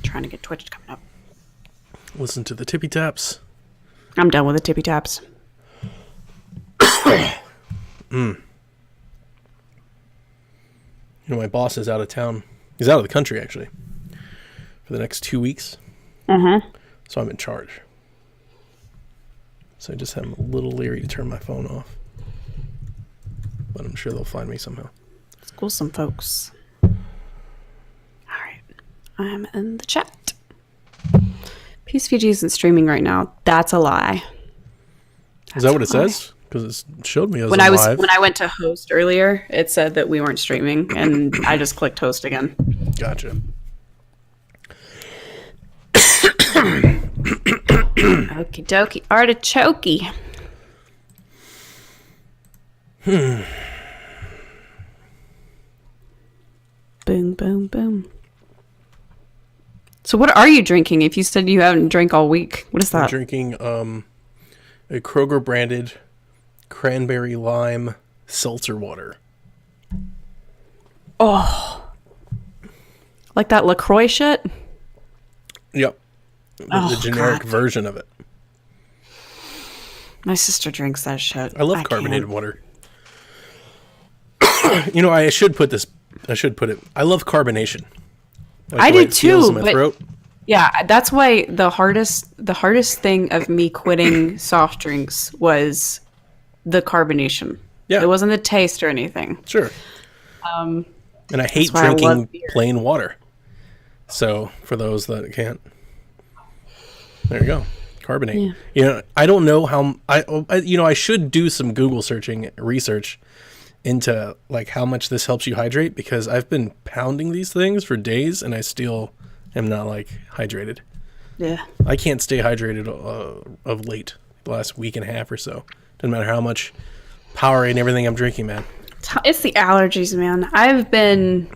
Trying to get Twitch coming up. Listen to the tippy taps. I'm done with the tippy taps. You know, my boss is out of town. He's out of the country, actually, for the next 2 weeks. So I'm in charge. So I just am a little leery to turn my phone off. But I'm sure they'll find me somehow. School some folks. All right. I'm in the chat. PSVG isn't streaming right now. That's a lie. Is that what it says? Because it showed me as when live. When I went to host earlier, it said that we weren't streaming, and I just clicked host again. Gotcha. Okie dokie. Artichoke. Boom, boom, boom. So what are you drinking if you said you haven't drank all week? What is that? I'm drinking a Kroger branded cranberry lime seltzer water. Oh. Like that LaCroix shit? Yep. The generic version of it. My sister drinks that shit. I love carbonated water. You know, I should put it. I love carbonation. Like I the way do it feels too, in my but throat. yeah, that's why the hardest thing of me quitting soft drinks was the carbonation. Yeah. It wasn't the taste or anything. Sure. And I hate why I love drinking beer. plain water. So for those that can't, there you go. Carbonate. Yeah. You know, I don't know how I should do some Google searching research into like how much this helps you hydrate, because I've been pounding these things for days and I still am not like hydrated. Yeah. I can't stay hydrated of late, the last week and a half or so. Doesn't matter how much Powerade and everything I'm drinking, man. It's the allergies, man. I've been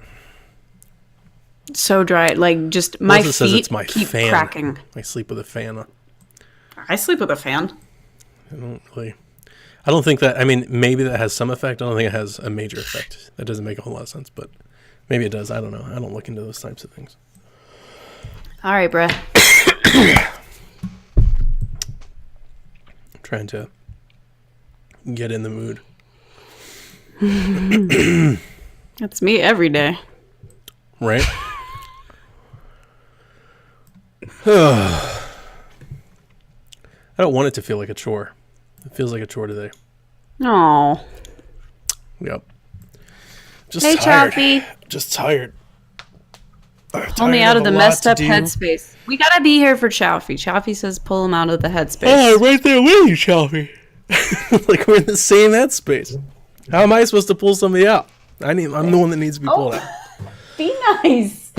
so dry, like just my Melissa says feet it's my keep fan. cracking. I sleep with a fan on. I sleep with a fan. I don't think that, I mean, maybe that has some effect. I don't think it has a major effect. That doesn't make a whole lot of sense, but maybe it does. I don't know. I don't look into those types of things. All right, bruh. I'm trying to get in the mood. That's me every day. Right? I don't want it to feel like a chore. It feels like a chore today. Oh. Yep. Just Hey, tired. Chappie. Just tired. Pull me out of the messed up headspace. We gotta be here for Chaffee. Chaffee says pull him out of the headspace. Oh, I'm right there with you, Shelby. Like we're in the same headspace. How am I supposed to pull somebody out? I'm the one that needs to be pulled out. Be nice.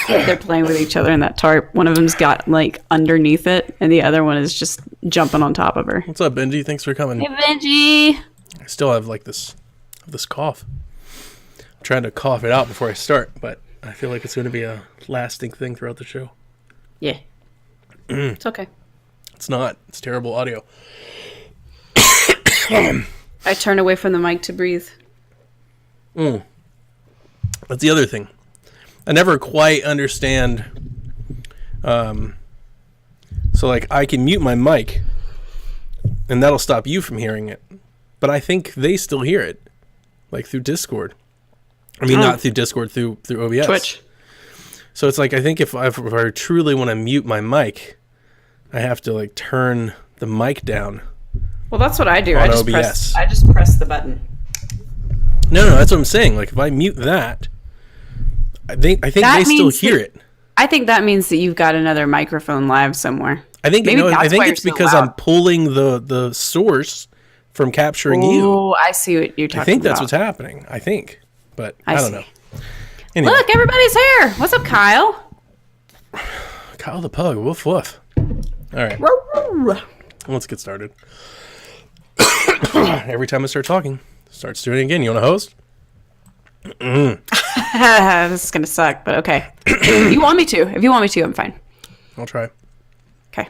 They're playing with each other in that tarp. One of them's got like underneath it, and the other one is just jumping on top of her. What's up, Benji? Thanks for coming. Hey, Benji. I still have like this cough. I'm trying to cough it out before I start, but I feel like it's going to be a lasting thing throughout the show. Yeah. It's okay. It's not. It's terrible audio. I turn away from the mic to breathe. That's the other thing. I never quite understand. So like I can mute my mic and that'll stop you from hearing it. But I think they still hear it. Like through Discord. I mean, not through Discord, through OBS. Twitch. So it's like, I think if I truly want to mute my mic, I have to like turn the mic down. Well, that's what I do. On I just OBS. press the button. No, that's what I'm saying. Like if I mute that, I think they still hear it. I think that means that you've got another microphone live somewhere. I think Maybe I think it's so because loud. I'm pulling the source from capturing you. Oh, I see what you're talking about. I think that's what's happening. I think, but I don't know. Anyway, Look, everybody's here. What's up, Kyle? Kyle the pug. Woof woof. All right, let's get started. Every time I start talking, it starts doing it again. You want to host? This is gonna suck, but okay. If you want me to, I'm fine. I'll try. Okay.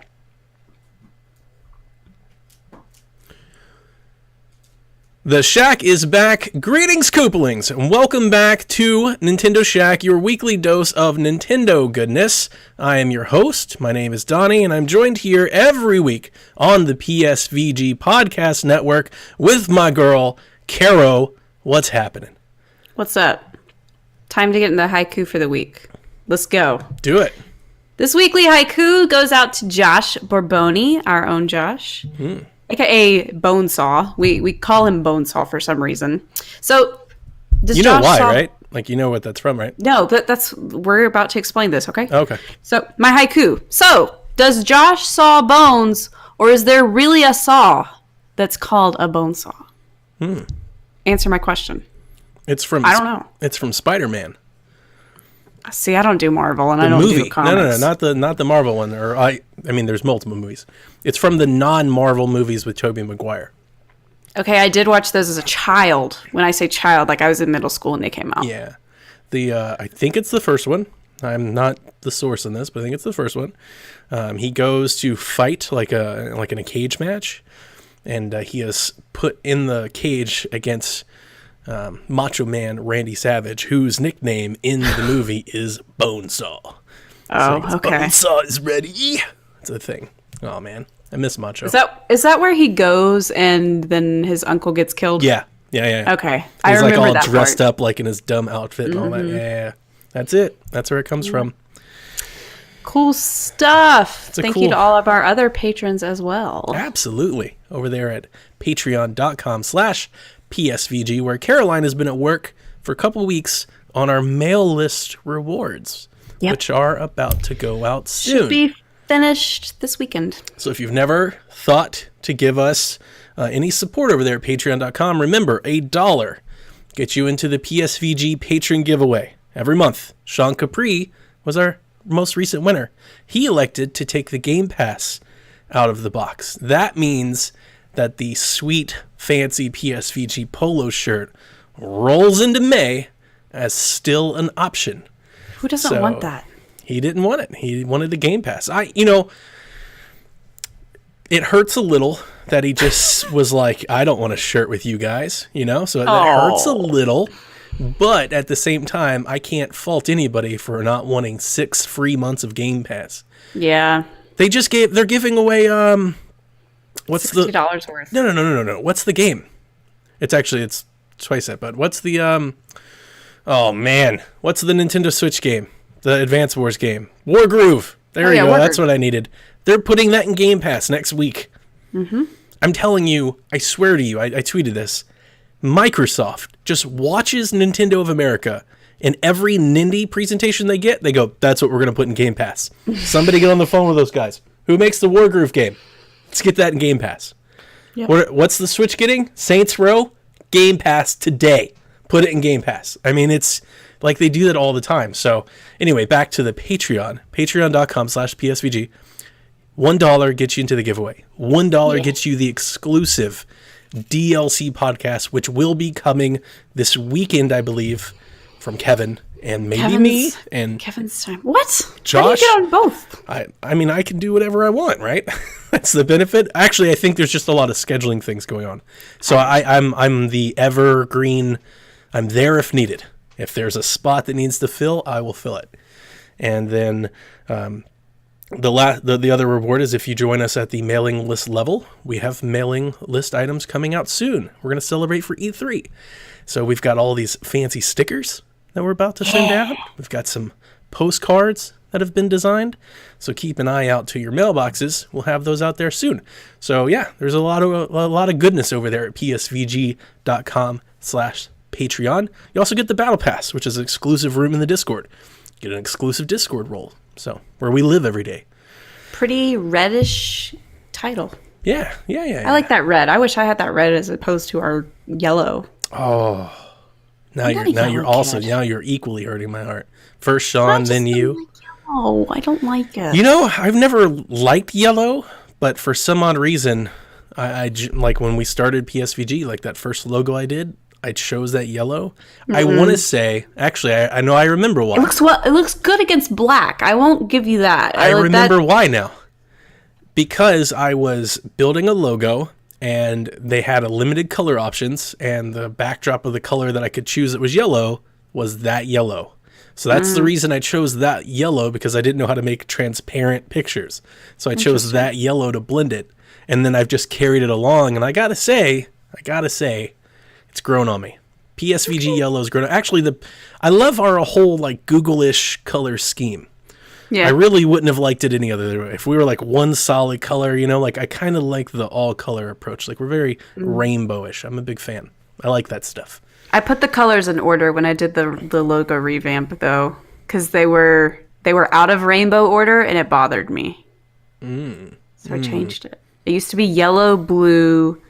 The Shack is back. Greetings, Koopalings, and welcome back to Nintendo Shack, your weekly dose of Nintendo goodness. I am your host. My name is Donnie, and I'm joined here every week on the PSVG Podcast Network with my girl, Caro. What's happening? What's up? Time to get in the haiku for the week. Let's go. Do it. This weekly haiku goes out to Josh Borboni, our own Josh. AKA Bonesaw. We call him Bonesaw for some reason. So, does You know Josh why, saw- right? Like, you know what that's from, right? No, but we're about to explain this, okay? Okay. So, my haiku. So, does Josh saw bones, or is there really a saw that's called a bone saw? Answer my question. It's from... I don't know. It's from Spider-Man. See, I don't do Marvel, and I The don't movie. do comics. No, not the Marvel one. I mean, there's multiple movies. It's from the non-Marvel movies with Tobey Maguire. Okay, I did watch those as a child. When I say child, like I was in middle school and they came out. Yeah. I think it's the first one. I'm not the source in this, but I think it's the first one. He goes to fight like in a cage match, and he is put in the cage against Macho Man Randy Savage, whose nickname in the movie is Bonesaw. Oh, okay. Bonesaw is ready. That's a thing. Oh man, I miss Macho. Is that where he goes and then his uncle gets killed? Yeah. Okay, I He's like remember all that dressed part. up like in his dumb outfit and all that. Yeah, that's it. That's where it comes from. Cool stuff. a Thank cool- you to all of our other patrons as well. Absolutely. Over there at patreon.com/PSVG, where Caroline has been at work for a couple weeks on our mail list rewards, Yep. which are about to go out soon. Should be finished this weekend. So if you've never thought to give us any support over there at patreon.com, remember, $1 gets you into the PSVG patron giveaway every month. Sean Capri was our most recent winner. He elected to take the Game Pass out of the box. That means that the sweet, fancy PSVG polo shirt rolls into May as still an option. Who doesn't So- want that? He didn't want it. He wanted the Game Pass. It hurts a little that he just was like, I don't want a shirt with you guys, so that hurts a little. But at the same time, I can't fault anybody for not wanting 6 free months of Game Pass. Yeah. They're giving away, what's the, $60 worth. no. What's the game? It's twice that, but what's the, oh man, what's the Nintendo Switch game? The Advance Wars game. Wargroove. There you go. Wargroove. That's what I needed. They're putting that in Game Pass next week. Mm-hmm. I'm telling you, I swear to you, I tweeted this. Microsoft just watches Nintendo of America, and every Nindy presentation they get, they go, that's what we're going to put in Game Pass. Somebody get on the phone with those guys. Who makes the Wargroove game? Let's get that in Game Pass. Yep. What's the Switch getting? Saints Row? Game Pass today. Put it in Game Pass. I mean, it's like they do that all the time. So anyway, back to the Patreon. Patreon.com/PSVG. $1 gets you into the giveaway. $1 gets you the exclusive DLC podcast, which will be coming this weekend, I believe, from Kevin and maybe me and Kevin's time. What? Josh? How do you get on both? I mean, I can do whatever I want, right? That's the benefit. Actually, I think there's just a lot of scheduling things going on. So I'm the evergreen. I'm there if needed. If there's a spot that needs to fill, I will fill it. And then the other reward is if you join us at the mailing list level. We have mailing list items coming out soon. We're going to celebrate for E3. So we've got all these fancy stickers that we're about to send out. We've got some postcards that have been designed. So keep an eye out to your mailboxes. We'll have those out there soon. So yeah, there's a lot of goodness over there at psvg.com/Patreon. You also get the Battle Pass, which is an exclusive room in the Discord. Get an exclusive Discord role. So where we live every day. Pretty reddish title. Yeah. I like that red. I wish I had that red as opposed to our yellow. Oh. Now not a you're yellow also kid. now you're equally hurting my heart. First Sean, then you. Oh, I don't like it. I've never liked yellow, but for some odd reason, like when we started PSVG, like that first logo I did, I chose that yellow. I want to say, actually, I know I remember why. It looks good against black. I won't give you that. I like remember that. why now. Because I was building a logo, and they had a limited color options, and the backdrop of the color that I could choose that was yellow was that yellow. So that's the reason I chose that yellow, because I didn't know how to make transparent pictures. So I chose that yellow to blend it. And then I've just carried it along. And I gotta say, it's grown on me. PSVG yellow's grown. Actually, I love our whole like Google-ish color scheme. Yeah. I really wouldn't have liked it any other way. If we were like one solid color, you know, like I kind of like the all color approach. Like we're very rainbowish. I'm a big fan. I like that stuff. I put the colors in order when I did the logo revamp, though, because they were out of rainbow order, and it bothered me. So I changed it. It used to be yellow, blue,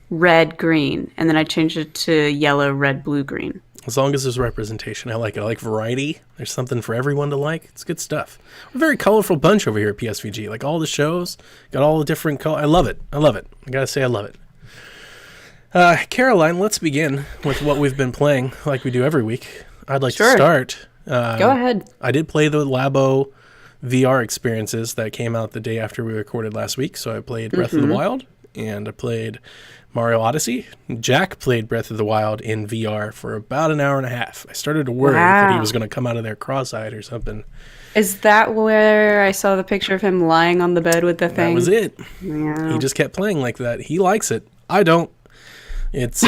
red, green, and then I changed it to yellow, red, blue, green. As long as there's representation, I like it. I like variety. There's something for everyone to like. It's good stuff. We're a very colorful bunch over here at PSVG. Like all the shows, got all the different colors. I love it. I gotta say, I love it. Caroline, let's begin with what we've been playing like we do every week. I'd like to start. Go ahead. I did play the Labo VR experiences that came out the day after we recorded last week. So I played Breath of the Wild, and I played Mario Odyssey. Jack played Breath of the Wild in VR for about an hour and a half. I started to worry that he was going to come out of there cross-eyed or something. Is that where I saw the picture of him lying on the bed with the thing? That was it. Yeah. He just kept playing like that. He likes it. I don't. It's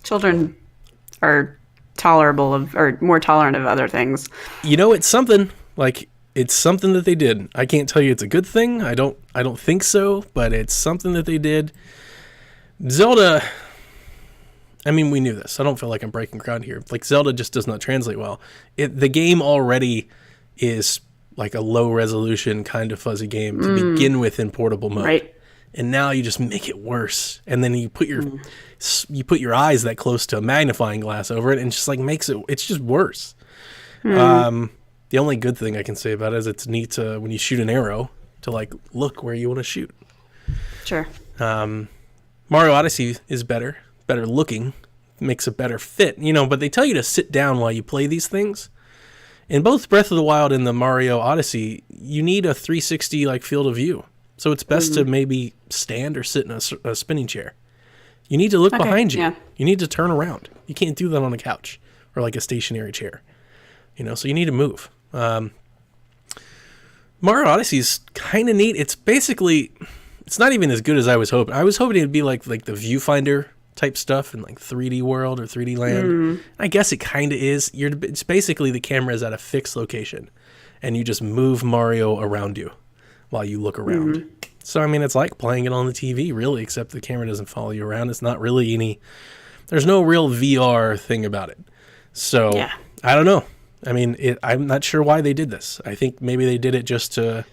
Children are more tolerant of other things. You know, it's something. Like, it's something that they did. I can't tell you it's a good thing. I don't think so, but it's something that they did. Zelda, I mean, we knew this. I don't feel like I'm breaking ground here. Like, Zelda just does not translate well. The game already is like a low resolution kind of fuzzy game to begin with in portable mode. Right. And now you just make it worse. And then you put your eyes that close to a magnifying glass over it, and just like it's just worse. The only good thing I can say about it is it's neat to, when you shoot an arrow, to like look where you want to shoot. Sure. Mario Odyssey is better looking, makes a better fit, you know, but they tell you to sit down while you play these things. In both Breath of the Wild and the Mario Odyssey, you need a 360 like field of view. So it's best to maybe stand or sit in a spinning chair. You need to look behind you. Yeah. You need to turn around. You can't do that on a couch or like a stationary chair. You know, so you need to move. Mario Odyssey's kind of neat. It's basically, it's not even as good as I was hoping. I was hoping it'd be like the viewfinder type stuff in like 3D World or 3D Land. I guess it kind of is. It's basically the camera is at a fixed location, and you just move Mario around you while you look around. So, I mean, it's like playing it on the TV, really, except the camera doesn't follow you around. It's not really there's no real VR thing about it. So, yeah. I don't know. I mean, I'm not sure why they did this. I think maybe they did it just to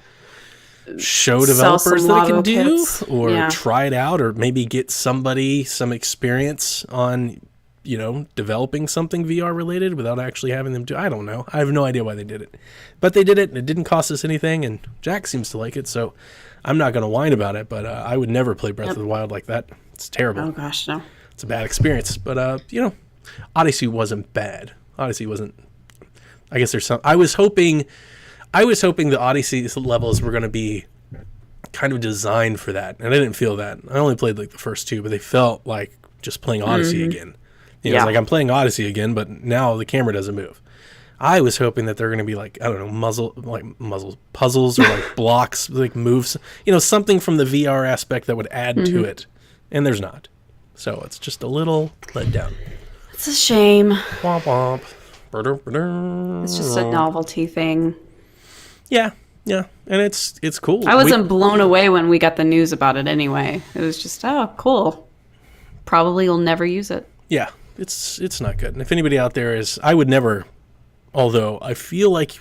show developers that it can do, or try it out, or maybe get somebody some experience on, you know, developing something VR related without actually having them do. I don't know. I have no idea why they did it, but they did it, and it didn't cost us anything. And Jack seems to like it, so I'm not going to whine about it. But I would never play Breath of the Wild like that. It's terrible. Oh gosh, no. It's a bad experience. But you know, Odyssey wasn't bad. Odyssey wasn't. I guess there's some. I was hoping the Odyssey levels were going to be kind of designed for that, and I didn't feel that. I only played like the first two, but they felt like just playing Odyssey again. You know, it's like I'm playing Odyssey again, but now the camera doesn't move. I was hoping that they're going to be like, I don't know, puzzles or like blocks, like moves, you know, something from the VR aspect that would add to it, and there's not. So it's just a little let down. It's a shame. Womp womp. It's just a novelty thing. Yeah, and it's cool. I wasn't blown away when we got the news about it anyway. It was just, oh, cool. Probably you'll never use it. Yeah, it's not good. And if anybody out there is, I would never, although I feel like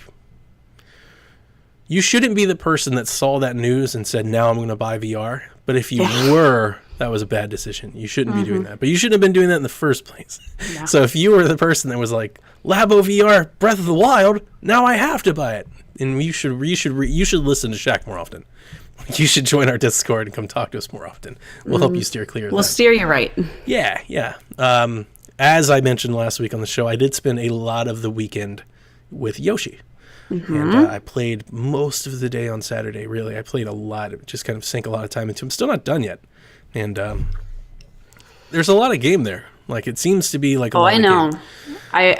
you shouldn't be the person that saw that news and said, now I'm going to buy VR. But if you were, that was a bad decision. You shouldn't be doing that. But you shouldn't have been doing that in the first place. Yeah. So if you were the person that was like, Labo VR, Breath of the Wild, now I have to buy it. And you should listen to Shaq more often. You should join our Discord and come talk to us more often. We'll help you steer clear of that. We'll steer you right. Yeah. As I mentioned last week on the show, I did spend a lot of the weekend with Yoshi. And I played most of the day on Saturday, really. I played a lot. Just kind of sank a lot of time into it. I'm still not done yet. And there's a lot of game there. Like, it seems to be like a Oh, lot I of know. game.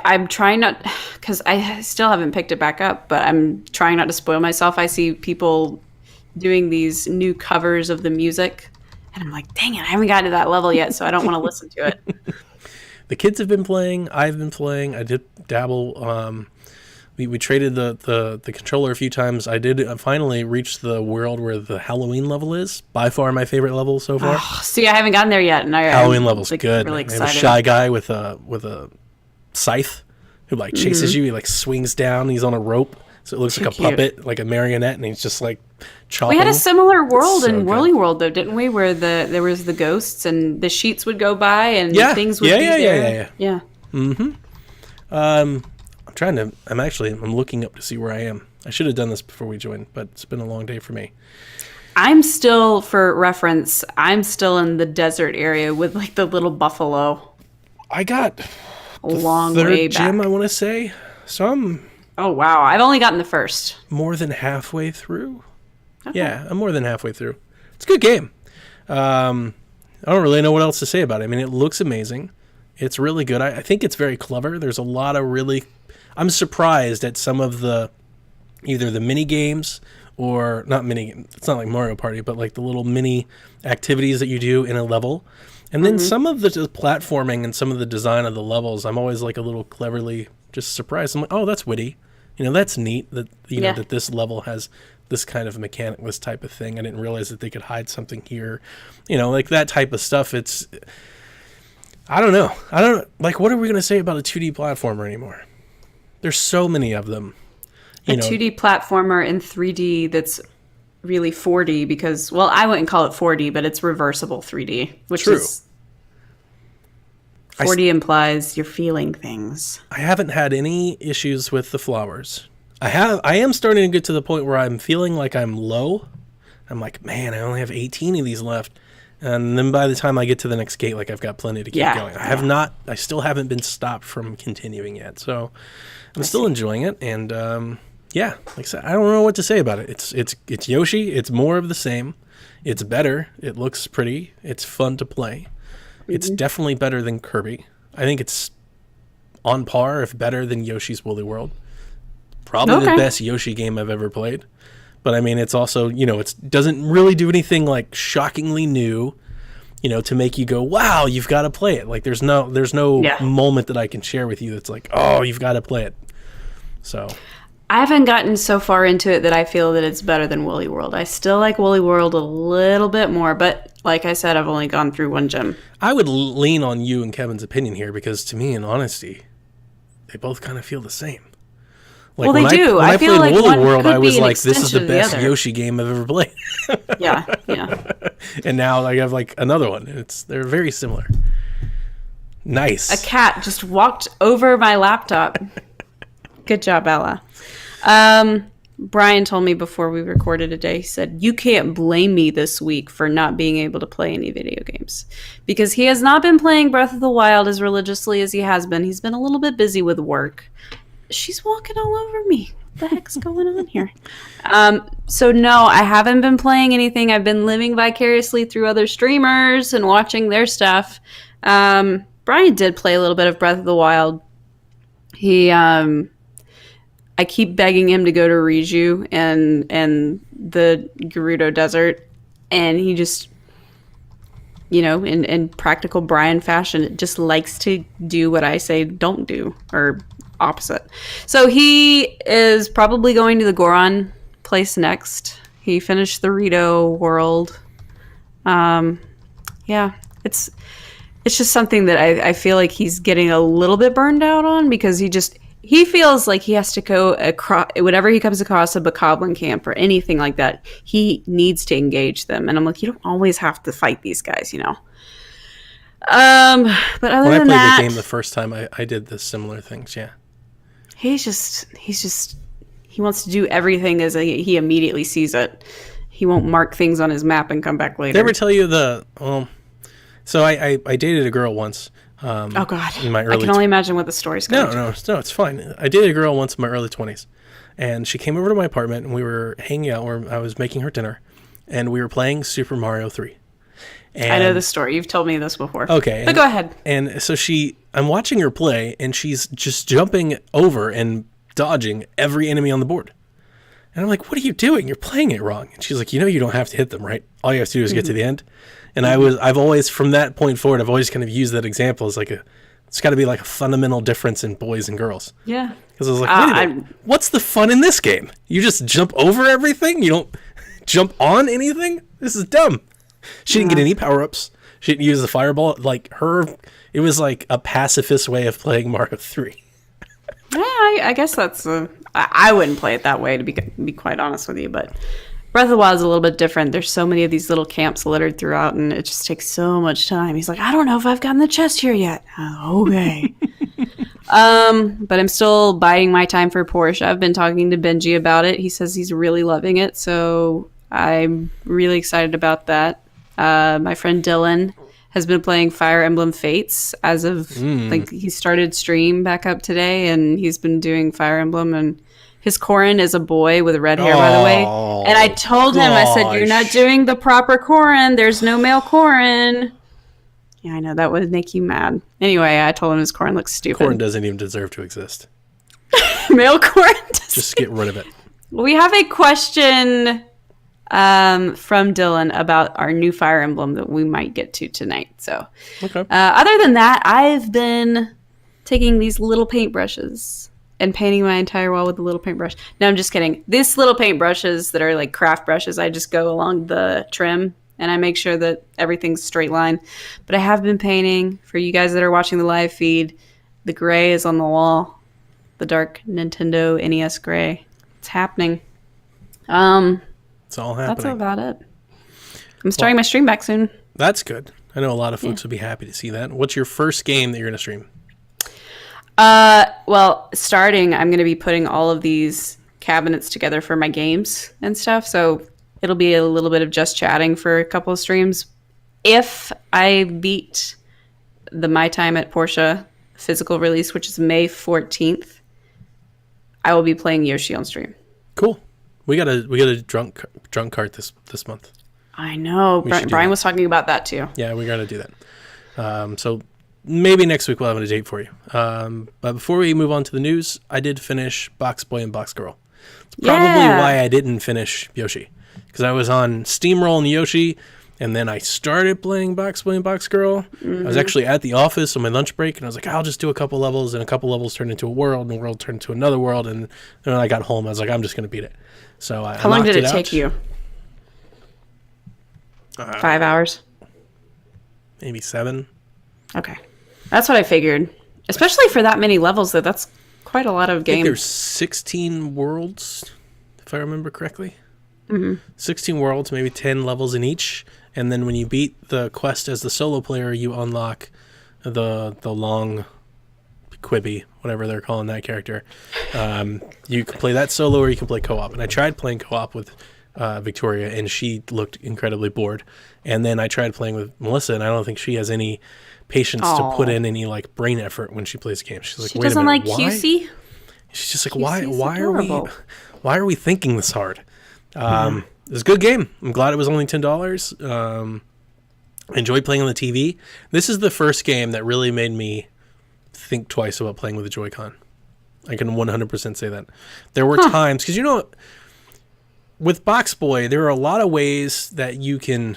I'm trying not, because I still haven't picked it back up, but I'm trying not to spoil myself. I see people doing these new covers of the music, and I'm like, dang it, I haven't gotten to that level yet, so I don't want to listen to it. The kids have been playing. I've been playing. I did dabble. We traded the controller a few times. I did finally reach the world where the Halloween level is. By far my favorite level so far. See, I haven't gotten there yet, and Halloween I'm, level's like, good. Really They have a excited. shy guy with a scythe who like chases you. He like swings down. He's on a rope, so it looks Too like a cute. puppet, like a marionette, and he's just like chopping. We had a similar world so in good. Whirly World, though, didn't we? Where there was the ghosts and the sheets would go by and Yeah. things would Yeah, be yeah, yeah, there. yeah, Yeah. I'm looking up to see where I am. I should have done this before we joined, but it's been a long day for me. I'm still, for reference, I'm still in the desert area with like the little buffalo I got a long way third back. gym, I want to say. So I'm Oh, wow. I've only gotten the first. more than halfway through. Yeah, I'm more than halfway through. It's a good game. I don't really know what else to say about it. I mean, it looks amazing. It's really good. I think it's very clever. There's a lot of really... I'm surprised at some of the... either the mini games or... not mini... It's not like Mario Party, but like the little mini activities that you do in a level. And then some of the platforming and some of the design of the levels, I'm always like a little cleverly just surprised. I'm like, oh, that's witty. You know, that's neat that, you know, Yeah. that this level has this kind of mechanic, this type of thing. I didn't realize that they could hide something here. You know, like that type of stuff. It's... I don't know. Like, what are we going to say about a 2D platformer anymore? There's so many of them. A 2D platformer in 3D that's really 4D because, well, I wouldn't call it 4D, but it's reversible 3D, which True. is... 4D implies you're feeling things. I haven't had any issues with the flowers. I am starting to get to the point where I'm feeling like I'm low. I'm like, man, I only have 18 of these left. And then by the time I get to the next gate, like I've got plenty to keep going. I still haven't been stopped from continuing yet. So I'm still enjoying it. And yeah, like I said, I don't know what to say about it. It's Yoshi. It's more of the same. It's better. It looks pretty. It's fun to play. It's definitely better than Kirby. I think it's on par, if better than Yoshi's Woolly World. Probably the best Yoshi game I've ever played. But I mean, it's also, you know, it doesn't really do anything like shockingly new, you know, to make you go, wow, you've got to play it. Like there's no moment that I can share with you that's like, oh, you've got to play it. So I haven't gotten so far into it that I feel that it's better than Woolly World. I still like Woolly World a little bit more, but like I said, I've only gone through one gym. I would lean on you and Kevin's opinion here because to me, in honesty, they both kind of feel the same. Like Well, they do. When I I feel played like Woolly one World, could I be was an like, this is the extension of the best other. Yoshi game I've ever played. Yeah. And now I have like another one. They're very similar. Nice. A cat just walked over my laptop. Good job, Ella. Brian told me before we recorded today, he said, you can't blame me this week for not being able to play any video games. Because he has not been playing Breath of the Wild as religiously as he has been. He's been a little bit busy with work. She's walking all over me. What the heck's going on here? So no, I haven't been playing anything. I've been living vicariously through other streamers and watching their stuff. Brian did play a little bit of Breath of the Wild. I keep begging him to go to Riju and the Gerudo Desert, and he just, you know, in practical Brian fashion, just likes to do what I say don't do, or opposite. So he is probably going to the Goron place next. He finished the Rito world. Yeah, it's just something that I feel like he's getting a little bit burned out on because he feels like he has to go across, whenever he comes across a Bokoblin camp or anything like that, he needs to engage them. And I'm like, you don't always have to fight these guys, you know? But other when than I played that, the game the first time, I did the similar things, yeah. he wants to do everything as he immediately sees it. He won't mark things on his map and come back later. Did I ever tell you so I dated a girl once. Oh God! In my early I can only imagine what the story's going to. No, it's fine. I dated a girl once in my early 20s, and she came over to my apartment, and we were hanging out where I was making her dinner, and we were playing Super Mario 3. And, I know the story. You've told me this before. Okay. But go ahead. And so I'm watching her play, and she's just jumping over and dodging every enemy on the board. And I'm like, what are you doing? You're playing it wrong. And she's like, you don't have to hit them, right? All you have to do is get to the end. And I've always, from that point forward, I've always kind of used that example as like it's got to be like a fundamental difference in boys and girls. Yeah. Because I was like, wait a minute, what's the fun in this game? You just jump over everything? You don't jump on anything? This is dumb. She didn't get any power-ups. She didn't use the fireball. Like, it was like a pacifist way of playing Mario 3. Yeah, I guess that's... I wouldn't play it that way, to be quite honest with you, but Breath of the Wild is a little bit different. There's so many of these little camps littered throughout, and it just takes so much time. He's like, I don't know if I've gotten the chest here yet. Okay. But I'm still biding my time for Porsche. I've been talking to Benji about it. He says he's really loving it, so I'm really excited about that. My friend Dylan has been playing Fire Emblem Fates as of like he started stream back up today, and he's been doing Fire Emblem. And his Corrin is a boy with red hair, by the way. And I told him, I said, "You're not doing the proper Corrin. There's no male Corrin." Yeah, I know that would make you mad. Anyway, I told him his Corrin looks stupid. Corrin doesn't even deserve to exist. Male Corrin. Just get rid of it. We have a question from Dylan about our new Fire Emblem that we might get to tonight. So, okay. Other than that, I've been taking these little paintbrushes and painting my entire wall with the little paintbrush. No, I'm just kidding. These little paintbrushes that are like craft brushes, I just go along the trim and I make sure that everything's straight line. But I have been painting, for you guys that are watching the live feed, the gray is on the wall. The dark Nintendo NES gray. It's happening. It's all happening. That's about it. I'm starting my stream back soon. That's good. I know a lot of folks would be happy to see that. What's your first game that you're going to stream? Well, starting, I'm going to be putting all of these cabinets together for my games and stuff. So it'll be a little bit of just chatting for a couple of streams. If I beat the My Time at Porsche physical release, which is May 14th, I will be playing Yoshi on stream. Cool. We got a drunk cart this month. I know. Brian was talking about that too. Yeah, we got to do that. So maybe next week we'll have a date for you. But before we move on to the news, I did finish Box Boy and Box Girl. It's probably why I didn't finish Yoshi, because I was on Steamroll and Yoshi, and then I started playing Box Boy and Box Girl. I was actually at the office on my lunch break, and I was like, I'll just do a couple levels, and a couple levels turned into a world, and a world turned into another world, and then when I got home, I was like, I'm just going to beat it. So How long did it take you? 5 hours? Maybe 7. Okay. That's what I figured. Especially for that many levels, though. That's quite a lot of games. I think there's 16 worlds, if I remember correctly. 16 worlds, maybe 10 levels in each. And then when you beat the quest as the solo player, you unlock the long Quibi, whatever they're calling that character. You can play that solo or you can play co-op. And I tried playing co-op with Victoria, and she looked incredibly bored. And then I tried playing with Melissa, and I don't think she has any patience to put in any like brain effort when she plays games. She's like, she wait a doesn't minute, like why? QC? She's just like, QC's why are we thinking this hard? It was a good game. I'm glad it was only $10. I enjoyed playing on the TV. This is the first game that really made me think twice about playing with a Joy-Con. I can 100% say that. There were times, because with Box Boy, there are a lot of ways that you can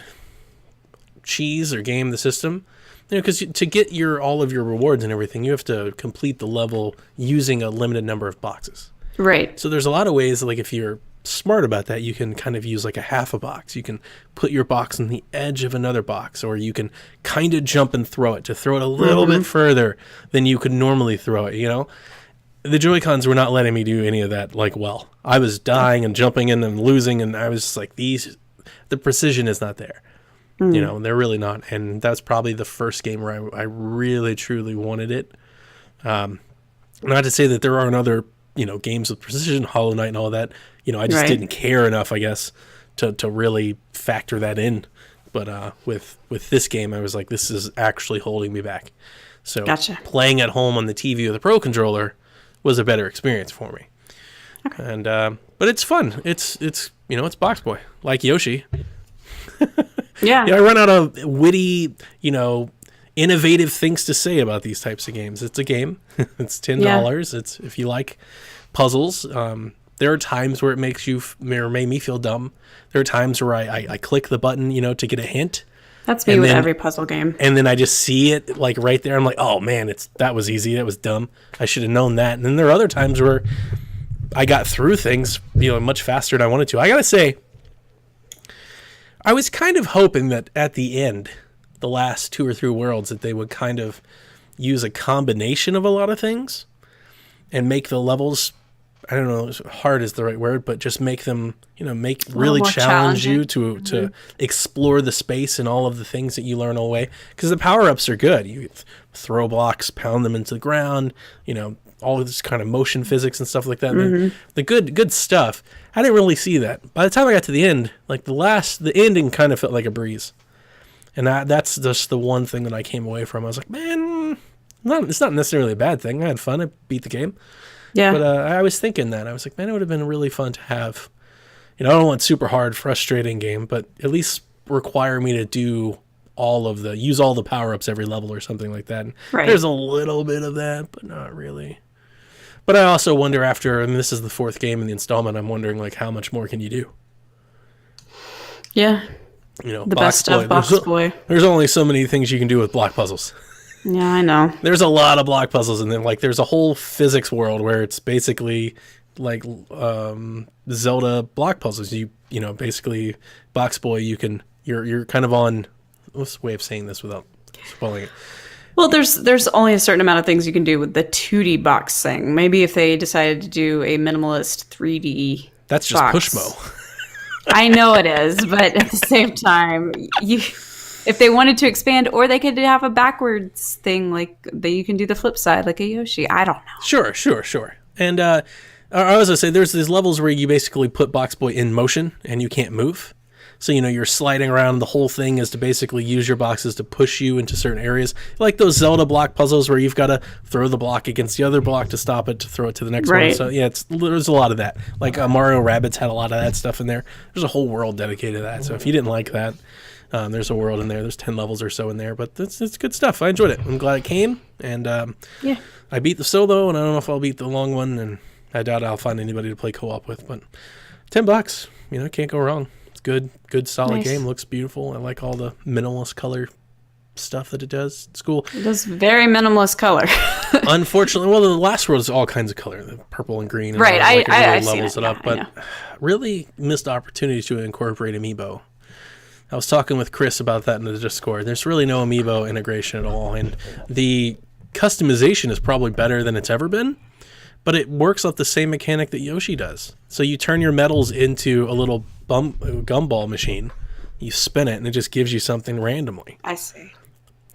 cheese or game the system. Because to get all of your rewards and everything, you have to complete the level using a limited number of boxes. Right. So there's a lot of ways, like if you're smart about that, you can kind of use like a half a box. You can put your box on the edge of another box, or you can kind of jump and throw it a little bit further than you could normally throw it, The Joy-Cons were not letting me do any of that well. I was dying and jumping in and losing, and I was just like, the precision is not there. They're really not. And that's probably the first game where I really, truly wanted it. Not to say that there aren't other, games with precision, Hollow Knight and all that. I just didn't care enough, I guess, to really factor that in. But with this game, I was like, this is actually holding me back. So playing at home on the TV with a Pro Controller was a better experience for me. Okay. And but it's fun. It's Box Boy, like Yoshi. Yeah. I run out of witty, innovative things to say about these types of games. It's a game. It's $10. It's if you like puzzles. There are times where it makes you or made me feel dumb. There are times where I click the button, to get a hint. That's me with every puzzle game. And then I just see it like right there. I'm like, oh man, that was easy. That was dumb. I should have known that. And then there are other times where I got through things, much faster than I wanted to. I gotta say, I was kind of hoping that at the end, the last 2 or 3 worlds, that they would kind of use a combination of a lot of things and make the levels, I don't know if hard is the right word, but just make them, really challenge you to explore the space and all of the things that you learn all the way. Because the power-ups are good. You throw blocks, pound them into the ground, all of this kind of motion physics and stuff like that. Mm-hmm. The good stuff. I didn't really see that. By the time I got to the end, like the ending kind of felt like a breeze. And that's just the one thing that I came away from. I was like, man, it's not necessarily a bad thing. I had fun. I beat the game. Yeah. But I was thinking that. I was like, man, it would have been really fun to have, I don't want super hard, frustrating game, but at least require me to do use all the power-ups every level or something like that. And there's a little bit of that, but not really. But I also wonder this is the 4th game in the installment, I'm wondering, like, how much more can you do? Yeah. The best of Box Boy. There's only so many things you can do with block puzzles. Yeah, I know. There's a lot of block puzzles, and then there's a whole physics world where it's basically like Zelda block puzzles. You basically Box Boy. You're kind of on. What's the way of saying this without spoiling it? Well, there's only a certain amount of things you can do with the 2D box thing. Maybe if they decided to do a minimalist 3D. That's just box. Pushmo. I know it is, but at the same time, if they wanted to expand, or they could have a backwards thing, like you can do the flip side, like a Yoshi. I don't know. Sure. And I was gonna say, there's these levels where you basically put Box Boy in motion and you can't move. So, you're sliding around. The whole thing is to basically use your boxes to push you into certain areas. Like those Zelda block puzzles where you've got to throw the block against the other block to stop it, to throw it to the next one. So, yeah, there's a lot of that. Like Mario Rabbids had a lot of that stuff in there. There's a whole world dedicated to that. So if you didn't like that, there's a world in there. There's 10 levels or so in there. But it's good stuff. I enjoyed it. I'm glad it came. And I beat the solo, and I don't know if I'll beat the long one. And I doubt I'll find anybody to play co-op with. But $10, can't go wrong. Good solid game. Looks beautiful. I like all the minimalist color stuff that it does. It's cool. It does very minimalist color. Unfortunately, the last world is all kinds of color, the purple and green. And right. I levels it up, but really missed opportunities to incorporate amiibo. I was talking with Chris about that in the Discord. There's really no amiibo integration at all, and the customization is probably better than it's ever been. But it works off the same mechanic that Yoshi does. So you turn your medals into a little gumball machine. You spin it, and it just gives you something randomly. I see.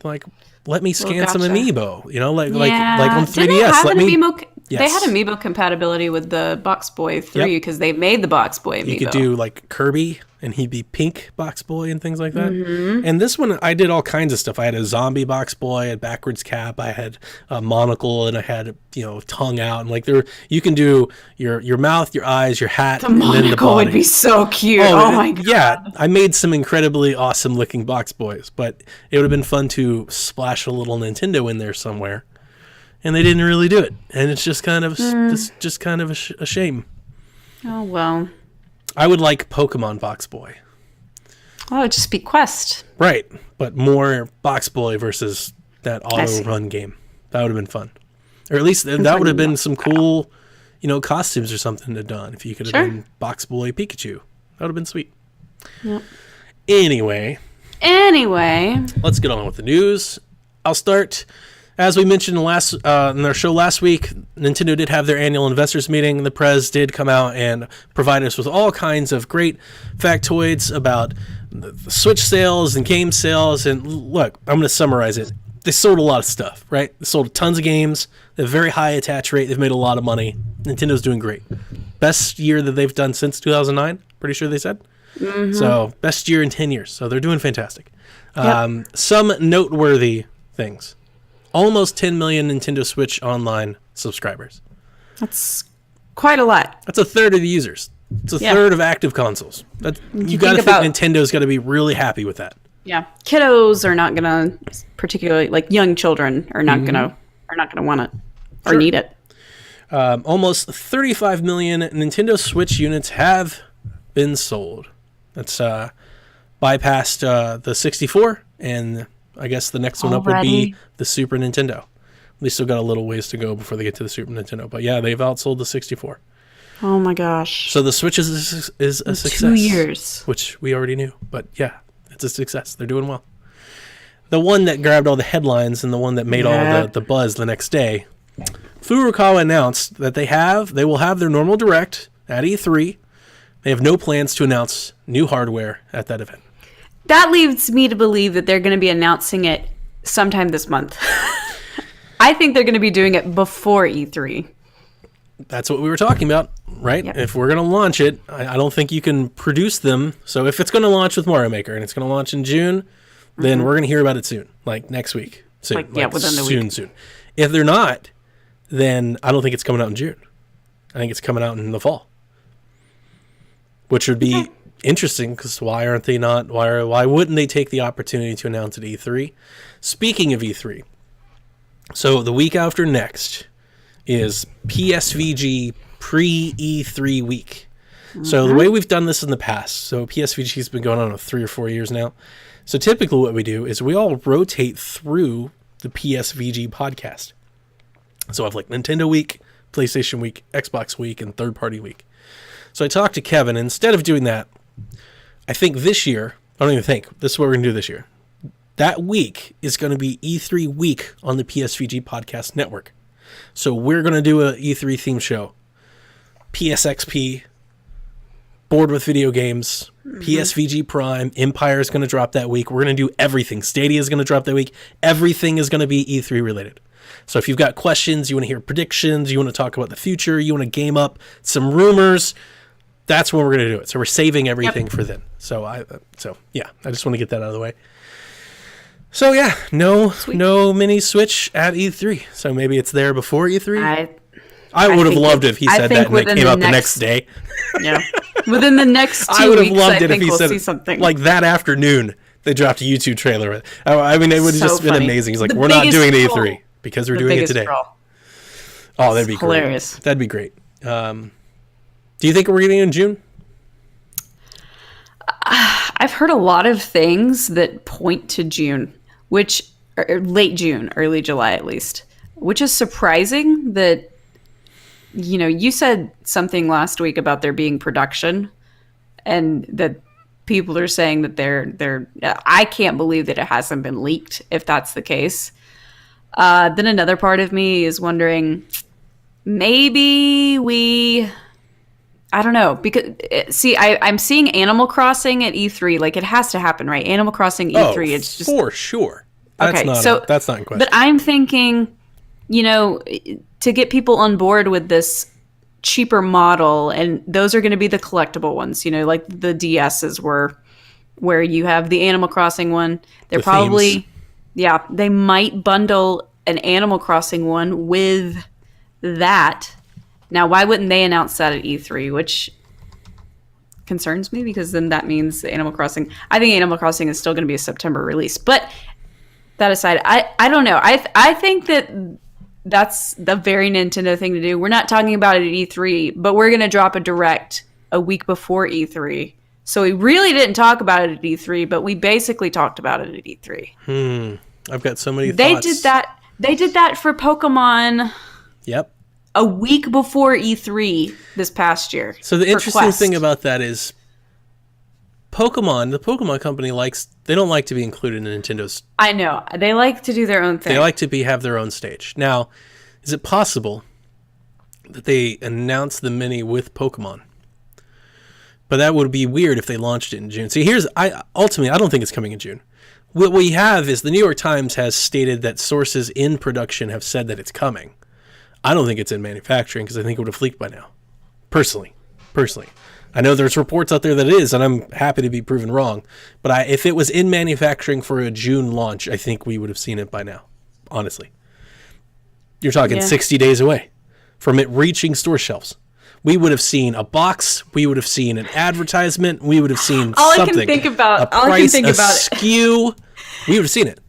Like, let me scan some amiibo. Like on 3DS. They had amiibo compatibility with the Box Boy 3 because they made the Box Boy amiibo. You could do like Kirby, and he'd be pink Box Boy and things like that. Mm-hmm. And this one, I did all kinds of stuff. I had a zombie Box Boy, I had backwards cap, I had a monocle, and I had tongue out. And you can do your mouth, your eyes, your hat, the and then the monocle body. Would be so cute. Oh my god! Yeah, I made some incredibly awesome looking Box Boys, but it would have been fun to splash a little Nintendo in there somewhere. And they didn't really do it, and it's just kind of a shame. Oh well. I would like Pokemon Box Boy. Oh, it'd just be Quest. Right, but more Box Boy versus that auto run game. That would have been fun, or at least that would have been some cool, costumes or something to done. If you could have been Box Boy Pikachu, that would have been sweet. Yep. Anyway, let's get on with the news. I'll start. As we mentioned in our show last week, Nintendo did have their annual investors meeting. The Prez did come out and provide us with all kinds of great factoids about the Switch sales and game sales. And look, I'm going to summarize it. They sold a lot of stuff, right? They sold tons of games. They have a very high attach rate. They've made a lot of money. Nintendo's doing great. Best year that they've done since 2009, pretty sure they said. Mm-hmm. So best year in 10 years. So they're doing fantastic. Yep. Some noteworthy things. Almost 10 million Nintendo Switch Online subscribers. That's quite a lot. That's a third of the users. It's a third of active consoles. You got to think Nintendo's got to be really happy with that. Yeah, kiddos are not gonna, particularly like young children are not gonna want it or need it. Almost 35 million Nintendo Switch units have been sold. That's bypassed the 64, and I guess the next one up would be the Super Nintendo. They still got a little ways to go before they get to the Super Nintendo, but yeah, they've outsold the 64. Oh my gosh! So the Switch is a success. 2 years, which we already knew, but yeah, it's a success. They're doing well. The one that grabbed all the headlines and the one that made all the buzz the next day, Furukawa announced that they will have their normal direct at E3. They have no plans to announce new hardware at that event. That leads me to believe that they're going to be announcing it sometime this month. I think they're going to be doing it before E3. That's what we were talking about, right? Yep. If we're going to launch it, I don't think you can produce them. So if it's going to launch with Mario Maker and it's going to launch in June, then we're going to hear about it soon, like next week. Soon. Within the week. Soon. If they're not, then I don't think it's coming out in June. I think it's coming out in the fall. Which would be interesting, because why wouldn't they take the opportunity to announce at E3? Speaking of E3, so the week after next is PSVG pre-E3 week. So the way we've done this in the past, so PSVG has been going on for 3 or 4 years now. So typically what we do is we all rotate through the PSVG podcast. So I have like Nintendo Week, PlayStation Week, Xbox Week, and Third Party Week. So I talked to Kevin, and instead of doing that, I think this year, I don't even think, this is what we're going to do this year. That week is going to be E3 week on the PSVG podcast network. So we're going to do a E3 theme show. PSXP, Bored with Video Games, PSVG Prime, Empire is going to drop that week. We're going to do everything. Stadia is going to drop that week. Everything is going to be E3 related. So if you've got questions, you want to hear predictions, you want to talk about the future, you want to game up some rumors, that's when we're going to do it. So we're saving everything for then. So I just want to get that out of the way. So yeah, no mini Switch at E3. So maybe it's there before E3. I would have loved it if he said that and it came out the next day. Yeah, within the next 2 weeks, I would have loved it if he said something like that afternoon. They dropped a YouTube trailer. I mean, it would have just been amazing. He's like, we're not doing it at E3 because we're doing it today. Oh, that'd be hilarious. Great. That'd be great. Do you think we're getting it in June? I've heard a lot of things that point to June, or late June, early July at least, which is surprising that, you said something last week about there being production and that people are saying that I can't believe that it hasn't been leaked if that's the case. Then another part of me is wondering, maybe I don't know, because I'm seeing Animal Crossing at E3. Like, it has to happen, right? Animal Crossing E3. It's just for sure. That's not in question. But I'm thinking, to get people on board with this cheaper model, and those are going to be the collectible ones. Like the DSs were, where you have the Animal Crossing one. They're probably, they might bundle an Animal Crossing one with that. Now, why wouldn't they announce that at E3, which concerns me, because then that means Animal Crossing... I think Animal Crossing is still going to be a September release. But that aside, I don't know. I think that that's the very Nintendo thing to do. We're not talking about it at E3, but we're going to drop a Direct a week before E3. So we really didn't talk about it at E3, but we basically talked about it at E3. I've got so many thoughts. They did that for Pokemon... Yep. A week before E3 this past year. So the interesting thing about that is the Pokemon company they don't like to be included in Nintendo's. I know. They like to do their own thing. They like to have their own stage. Now, is it possible that they announce the Mini with Pokemon? But that would be weird if they launched it in June. See, ultimately, I don't think it's coming in June. What we have is the New York Times has stated that sources in production have said that it's coming. I don't think it's in manufacturing, because I think it would have leaked by now. Personally. I know there's reports out there that it is, and I'm happy to be proven wrong. But if it was in manufacturing for a June launch, I think we would have seen it by now. Honestly. You're talking 60 days away from it reaching store shelves. We would have seen a box. We would have seen an advertisement. We would have seen All something. I can think about, a price, a SKU. We would have seen it.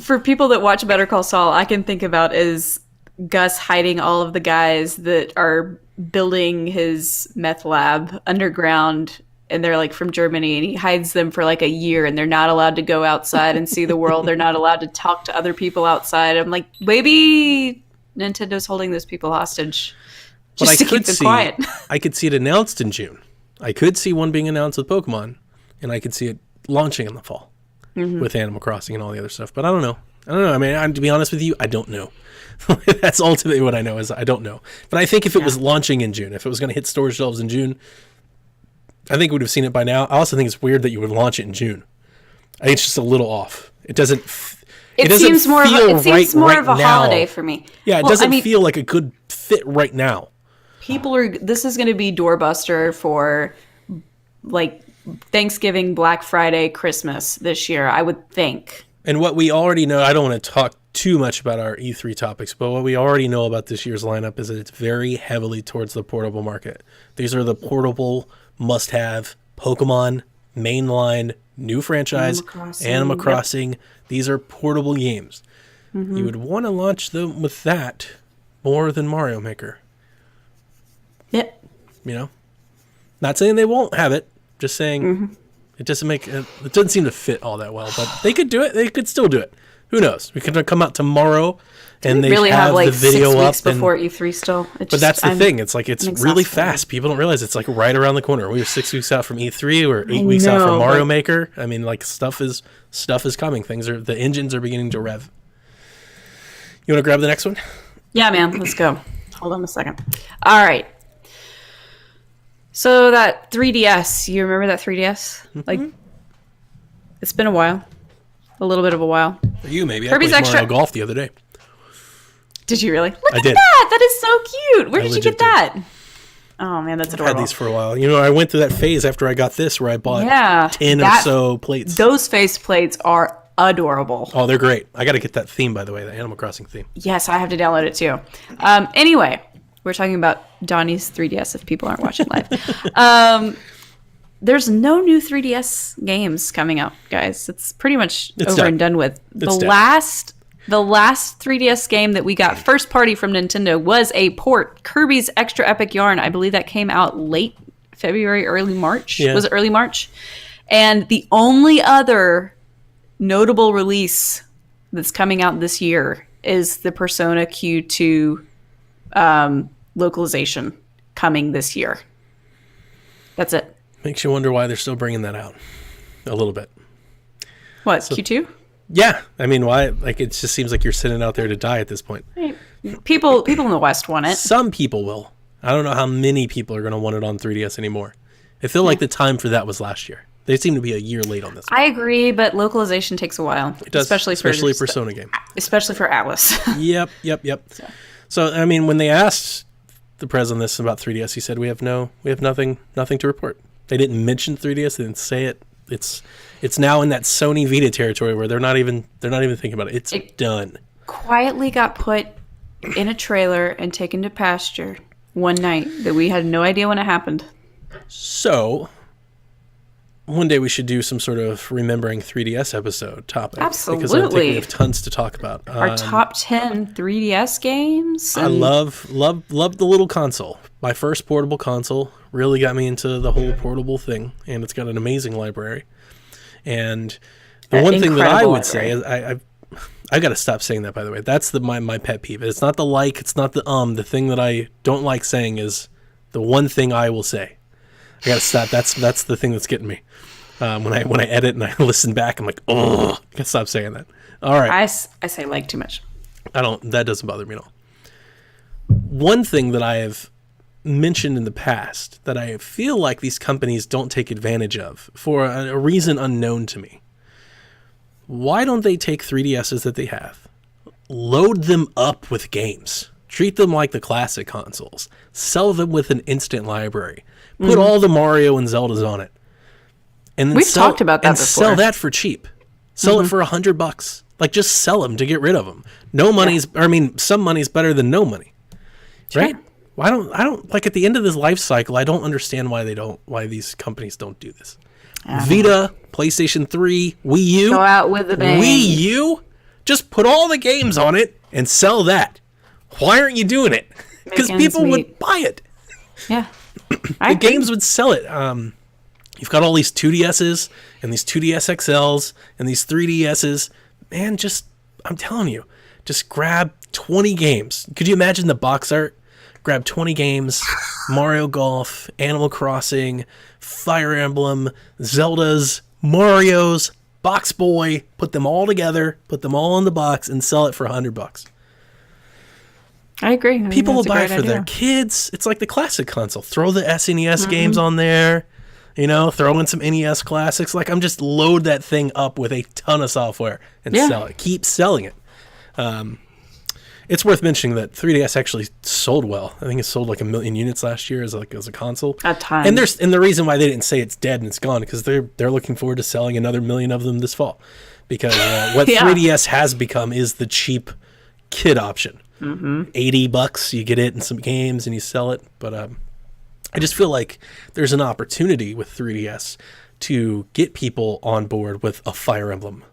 For people that watch Better Call Saul, I can think about is Gus hiding all of the guys that are building his meth lab underground, and they're like from Germany, and he hides them for like a year, and they're not allowed to go outside and see the world. They're not allowed to talk to other people outside. I'm like, maybe Nintendo's holding those people hostage just to keep them quiet. I could see it announced in June. I could see one being announced with Pokemon, and I could see it launching in the fall with Animal Crossing and all the other stuff. But I don't know. I mean, to be honest with you, I don't know. That's ultimately what I know is I don't know. But I think if it was launching in June, if it was going to hit store shelves in June, I think we would have seen it by now. I also think it's weird that you would launch it in June. I think it's just a little off. It doesn't. It seems more of a holiday for me. Yeah, it doesn't feel like a good fit right now. This is going to be doorbuster for like Thanksgiving, Black Friday, Christmas this year, I would think. And what we already know, I don't want to talk too much about our E3 topics, but what we already know about this year's lineup is that it's very heavily towards the portable market. These are the portable must-have Pokemon, mainline, new franchise, Animal Crossing. Yep. These are portable games. Mm-hmm. You would want to launch them with that more than Mario Maker. Yep. You know? Not saying they won't have it, just saying it doesn't seem to fit all that well, but they could do it. They could still do it. Who knows? We could come out tomorrow and they really have like the video 6 weeks before E3 still. But that's the thing. It's like it's really fast. People don't realize it's like right around the corner. We are 6 weeks out from E3. We're 8 weeks out from Mario Maker. I mean, like stuff is coming. The engines are beginning to rev. You want to grab the next one? Yeah, man. Let's go. Hold on a second. All right. So that 3DS, you remember that 3DS? Mm-hmm. Like, it's been a while. A little bit of a while. For you, maybe. Kirby's I played Mario Golf the other day. Did you really? Look at that! That is so cute! Where did you get that? Oh, man, that's adorable. I've had these for a while. You know, I went through that phase after I got this where I bought 10 or so plates. Those face plates are adorable. Oh, they're great. I got to get that theme, by the way, the Animal Crossing theme. Yes, I have to download it, too. Anyway, we're talking about Donnie's 3DS if people aren't watching live. There's no new 3DS games coming out, guys. It's pretty much over and done with. The last 3DS game that we got first party from Nintendo was a port, Kirby's Extra Epic Yarn. I believe that came out late February, early March. Yeah. Was it early March? And the only other notable release that's coming out this year is the Persona Q2 localization coming this year. That's it. Makes you wonder why they're still bringing that out a little bit. What, Q2? Yeah. I mean, why? Like, it just seems like you're sitting out there to die at this point. People in the West want it. Some people will. I don't know how many people are going to want it on 3DS anymore. I feel like the time for that was last year. They seem to be a year late on this one. I agree, but localization takes a while. It does, especially a Persona game. Especially for Atlas. Yep. So, I mean, when they asked the prez on this about 3DS, he said, we have nothing to report. They didn't mention 3DS. They didn't say it. It's now in that Sony Vita territory where they're not even thinking about it. It done. Quietly got put in a trailer and taken to pasture one night that we had no idea when it happened. So one day we should do some sort of remembering 3DS episode topic. Absolutely. Because I think we have tons to talk about. Our top 10 3DS games. I love the little console. My first portable console really got me into the whole portable thing, and it's got an amazing library. And the one thing that I would say is I got to stop saying that, by the way. That's my pet peeve. It's not the like, it's not the The thing that I don't like saying is the one thing I will say. I got to stop. That's the thing that's getting me. When I edit and I listen back, I'm like, oh, I got to stop saying that. All right. I say like too much. That doesn't bother me at all. One thing that I have mentioned in the past that I feel like these companies don't take advantage of for a reason unknown to me. Why don't they take 3DSs that they have, load them up with games, treat them like the classic consoles, sell them with an instant library, put all the Mario and Zeldas on it, and then we've talked about that before. Sell that for cheap. Sell it for $100. Like, just sell them to get rid of them. No money's, some money's better than no money, right? I don't like at the end of this life cycle, I don't understand why these companies don't do this. Vita, PlayStation 3, Wii U. Go out with the bang. Wii U? Just put all the games on it and sell that. Why aren't you doing it? Because people would buy it. Yeah. The games would sell it. You've got all these 2DSs and these 2DS XLs and these 3DSs. Man, I'm telling you, just grab 20 games. Could you imagine the box art? Grab 20 games, Mario Golf, Animal Crossing, Fire Emblem, Zeldas, Marios, Box Boy, put them all together, put them all in the box, and sell it for $100. I agree. People will buy it for their kids. It's like the classic console. Throw the SNES games on there, throw in some NES classics. Like, I'm just load that thing up with a ton of software and sell it. Keep selling it. It's worth mentioning that 3DS actually sold well. I think it sold like 1 million units last year as a console. A ton. And the reason why they didn't say it's dead and it's gone because they're looking forward to selling another 1 million of them this fall, because what 3DS has become is the cheap kid option. $80, you get it in some games and you sell it. But I just feel like there's an opportunity with 3DS to get people on board with a Fire Emblem.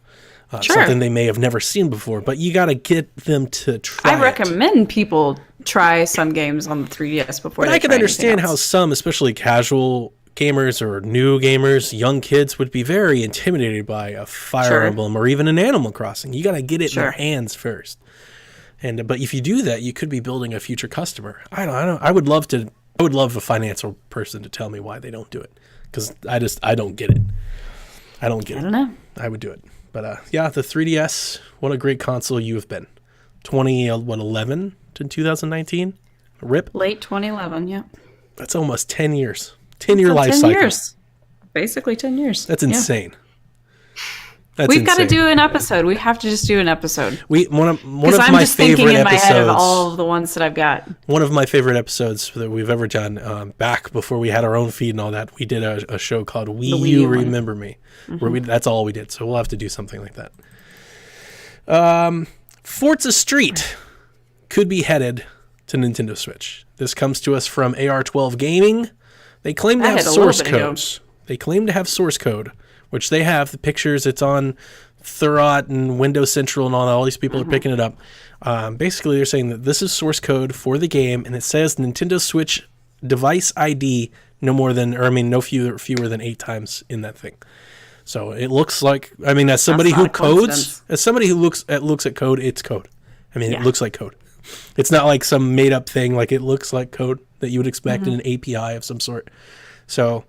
Something they may have never seen before, but you got to get them to try I recommend people try some games on the 3DS before but they I can try understand anything how else. some, especially casual gamers or new gamers, young kids, would be very intimidated by a Fire Emblem or even an Animal Crossing. You got to get it in their hands first. But if you do that, you could be building a future customer. I would love a financial person to tell me why they don't do it, because I don't get it. I don't get it. I don't know. I would do it. But the 3DS, what a great console you have been. 2011 to 2019? RIP? Late 2011, yeah. That's almost 10 years. 10-year life cycle. 10 years. Basically 10 years. That's insane. That's We've got to insane. do an episode. We have to just do an episode. One of I'm my just thinking favorite in my head of episodes. all of the ones that I've got. One of my favorite episodes that we've ever done, back before we had our own feed and all that, we did a show called Wii U Remember Me, where that's all we did. So we'll have to do something like that. Forza Street could be headed to Nintendo Switch. This comes to us from AR12 Gaming. They claim to have source codes. They claim to have source code, which they have. The pictures, it's on Thurrott and Windows Central and all these people are picking it up. Basically, they're saying that this is source code for the game, and it says Nintendo Switch device ID no fewer than 8 times in that thing. So it looks like, as somebody who codes, as somebody who looks at code, it's code. It looks like code. It's not like some made up thing. Like, it looks like code that you would expect in an API of some sort. So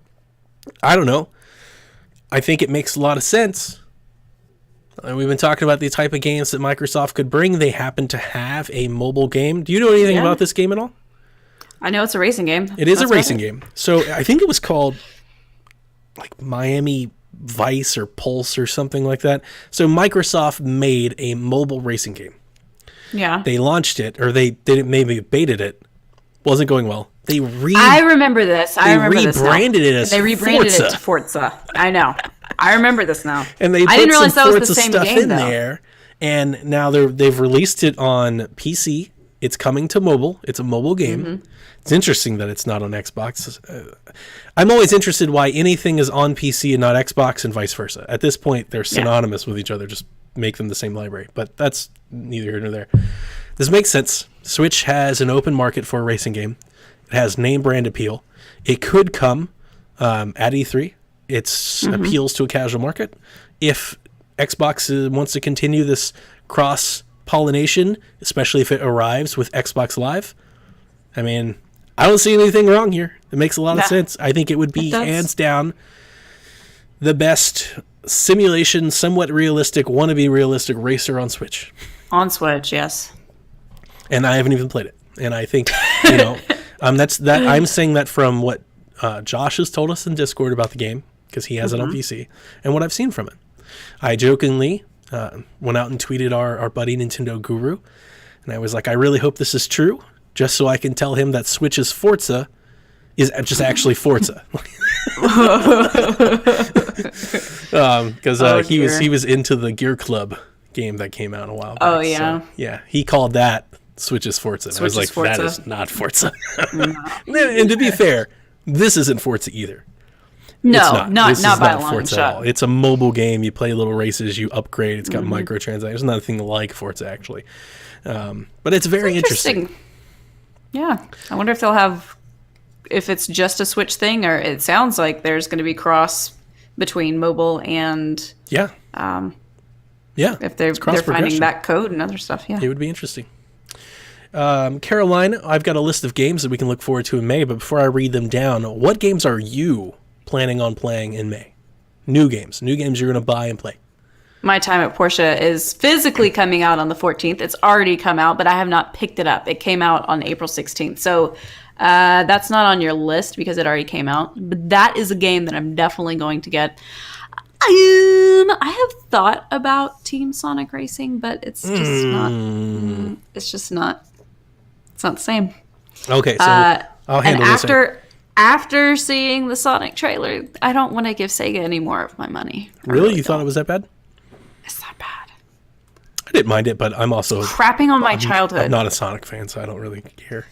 I don't know. I think it makes a lot of sense. We've been talking about the type of games that Microsoft could bring. They happen to have a mobile game. Do you know anything about this game at all? I know it's a racing game. It is a racing game. So I think it was called like Miami Vice or Pulse or something like that. So Microsoft made a mobile racing game. Yeah. They launched it, or they maybe baited it. Wasn't going well. I remember this. They rebranded it as They rebranded Forza. it to Forza. I know. I remember this now. And they I put didn't realize some that was the Forza same stuff game, in though. there. And now they've released it on PC. It's coming to mobile. It's a mobile game. It's interesting that it's not on Xbox. I'm always interested why anything is on PC and not Xbox and vice versa. At this point, they're synonymous with each other. Just make them the same library. But that's neither here nor there. This makes sense. Switch has an open market for a racing game. It has name brand appeal. It could come at E3. It appeals to a casual market. If Xbox wants to continue this cross-pollination, especially if it arrives with Xbox Live, I don't see anything wrong here. It makes a lot of sense. I think it would be hands down the best simulation, somewhat realistic, wannabe realistic racer on Switch. On Switch, yes. And I haven't even played it. And I think, I'm saying that from what Josh has told us in Discord about the game, because he has it on PC, and what I've seen from it. I jokingly went out and tweeted our buddy Nintendo Guru, and I was like, I really hope this is true, just so I can tell him that Switch's Forza is just actually Forza. Because he was into the Gear Club game that came out a while back. Oh, yeah. So, yeah, he called that Switch is Forza. Switch I was is like, Forza. that is not Forza. And to be fair, this isn't Forza either. No, It's not. not This not is by a not long Forza at shot. all. It's a mobile game. You play little races. You upgrade. It's got Mm-hmm. microtransactions. It's nothing like Forza actually, but it's very interesting. Yeah, I wonder if they'll have, if it's just a Switch thing, or it sounds like there's going to be cross between mobile and Yeah, yeah. if they're It's cross finding progression. that code and other stuff. Yeah. It would be interesting. Caroline, I've got a list of games that we can look forward to in May, but before I read them down, what games are you planning on playing in May? New games you're going to buy and play. My Time at Porsche is physically coming out on the 14th. It's already come out, but I have not picked it up. It came out on April 16th. So that's not on your list because it already came out. But that is a game that I'm definitely going to get. I have thought about Team Sonic Racing, but it's just not. It's just not. It's not the same. Okay, so I'll And handle this. after seeing the Sonic trailer, I don't want to give Sega any more of my money. I Really? You thought don't. it was that bad? It's not bad. I didn't mind it, but I'm also Crapping on my childhood. I'm not a Sonic fan, so I don't really care.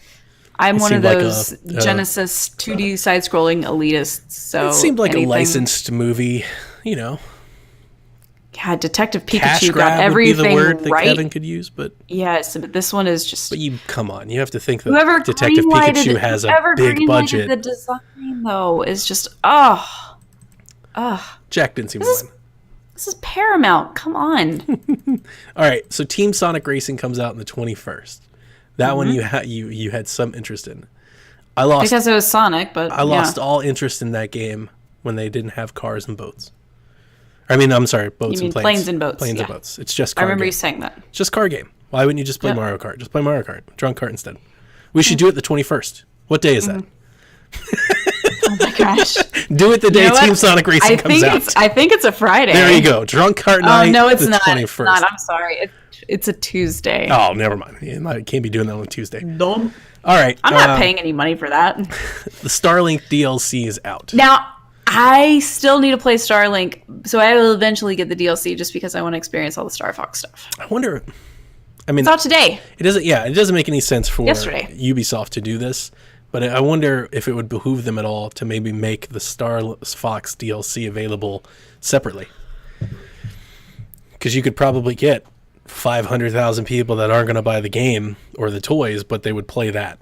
I'm one of seemed like those Genesis 2D side-scrolling elitists. So It seemed like anything- a licensed movie, you know. Yeah, Detective Cash Pikachu got grab would be everything the word that right. Kevin could use, but Yes, but this one is just you come on, you have to think that whoever Detective greenlighted Pikachu it- has a whoever big greenlighted budget. The design though is just Jack didn't seem to mind. this is Paramount. Come on. All right, so Team Sonic Racing comes out on the 21st. That Mm-hmm. one you had some interest in. I lost Because it was Sonic, but I lost all interest in that game when they didn't have cars and boats. I mean, I'm sorry, boats You mean and planes. planes and boats, Planes and yeah. boats. It's just I car remember game. you saying that. It's just car game. Why wouldn't you just play Yep. Mario Kart? Just play Mario Kart. Drunk Kart instead. We should do it the 21st. What day is that? Oh my gosh. Do it the day You know what? Team Sonic Racing comes out. I think it's a Friday. There you go. Drunk Kart night. Oh no, it's the not. 21st. It's not. I'm sorry. It's a Tuesday. Oh, never mind. You can't be doing that on Tuesday. Dumb. All right. I'm not paying any money for that. The Starlink DLC is out. Now, I still need to play Starlink, so I will eventually get the DLC just because I want to experience all the Star Fox stuff. I wonder. I mean, It's out today. it doesn't. Yeah, it doesn't make any sense for Yesterday. Ubisoft to do this. But I wonder if it would behoove them at all to maybe make the Star Fox DLC available separately. Because you could probably get 500,000 people that aren't going to buy the game or the toys, but they would play that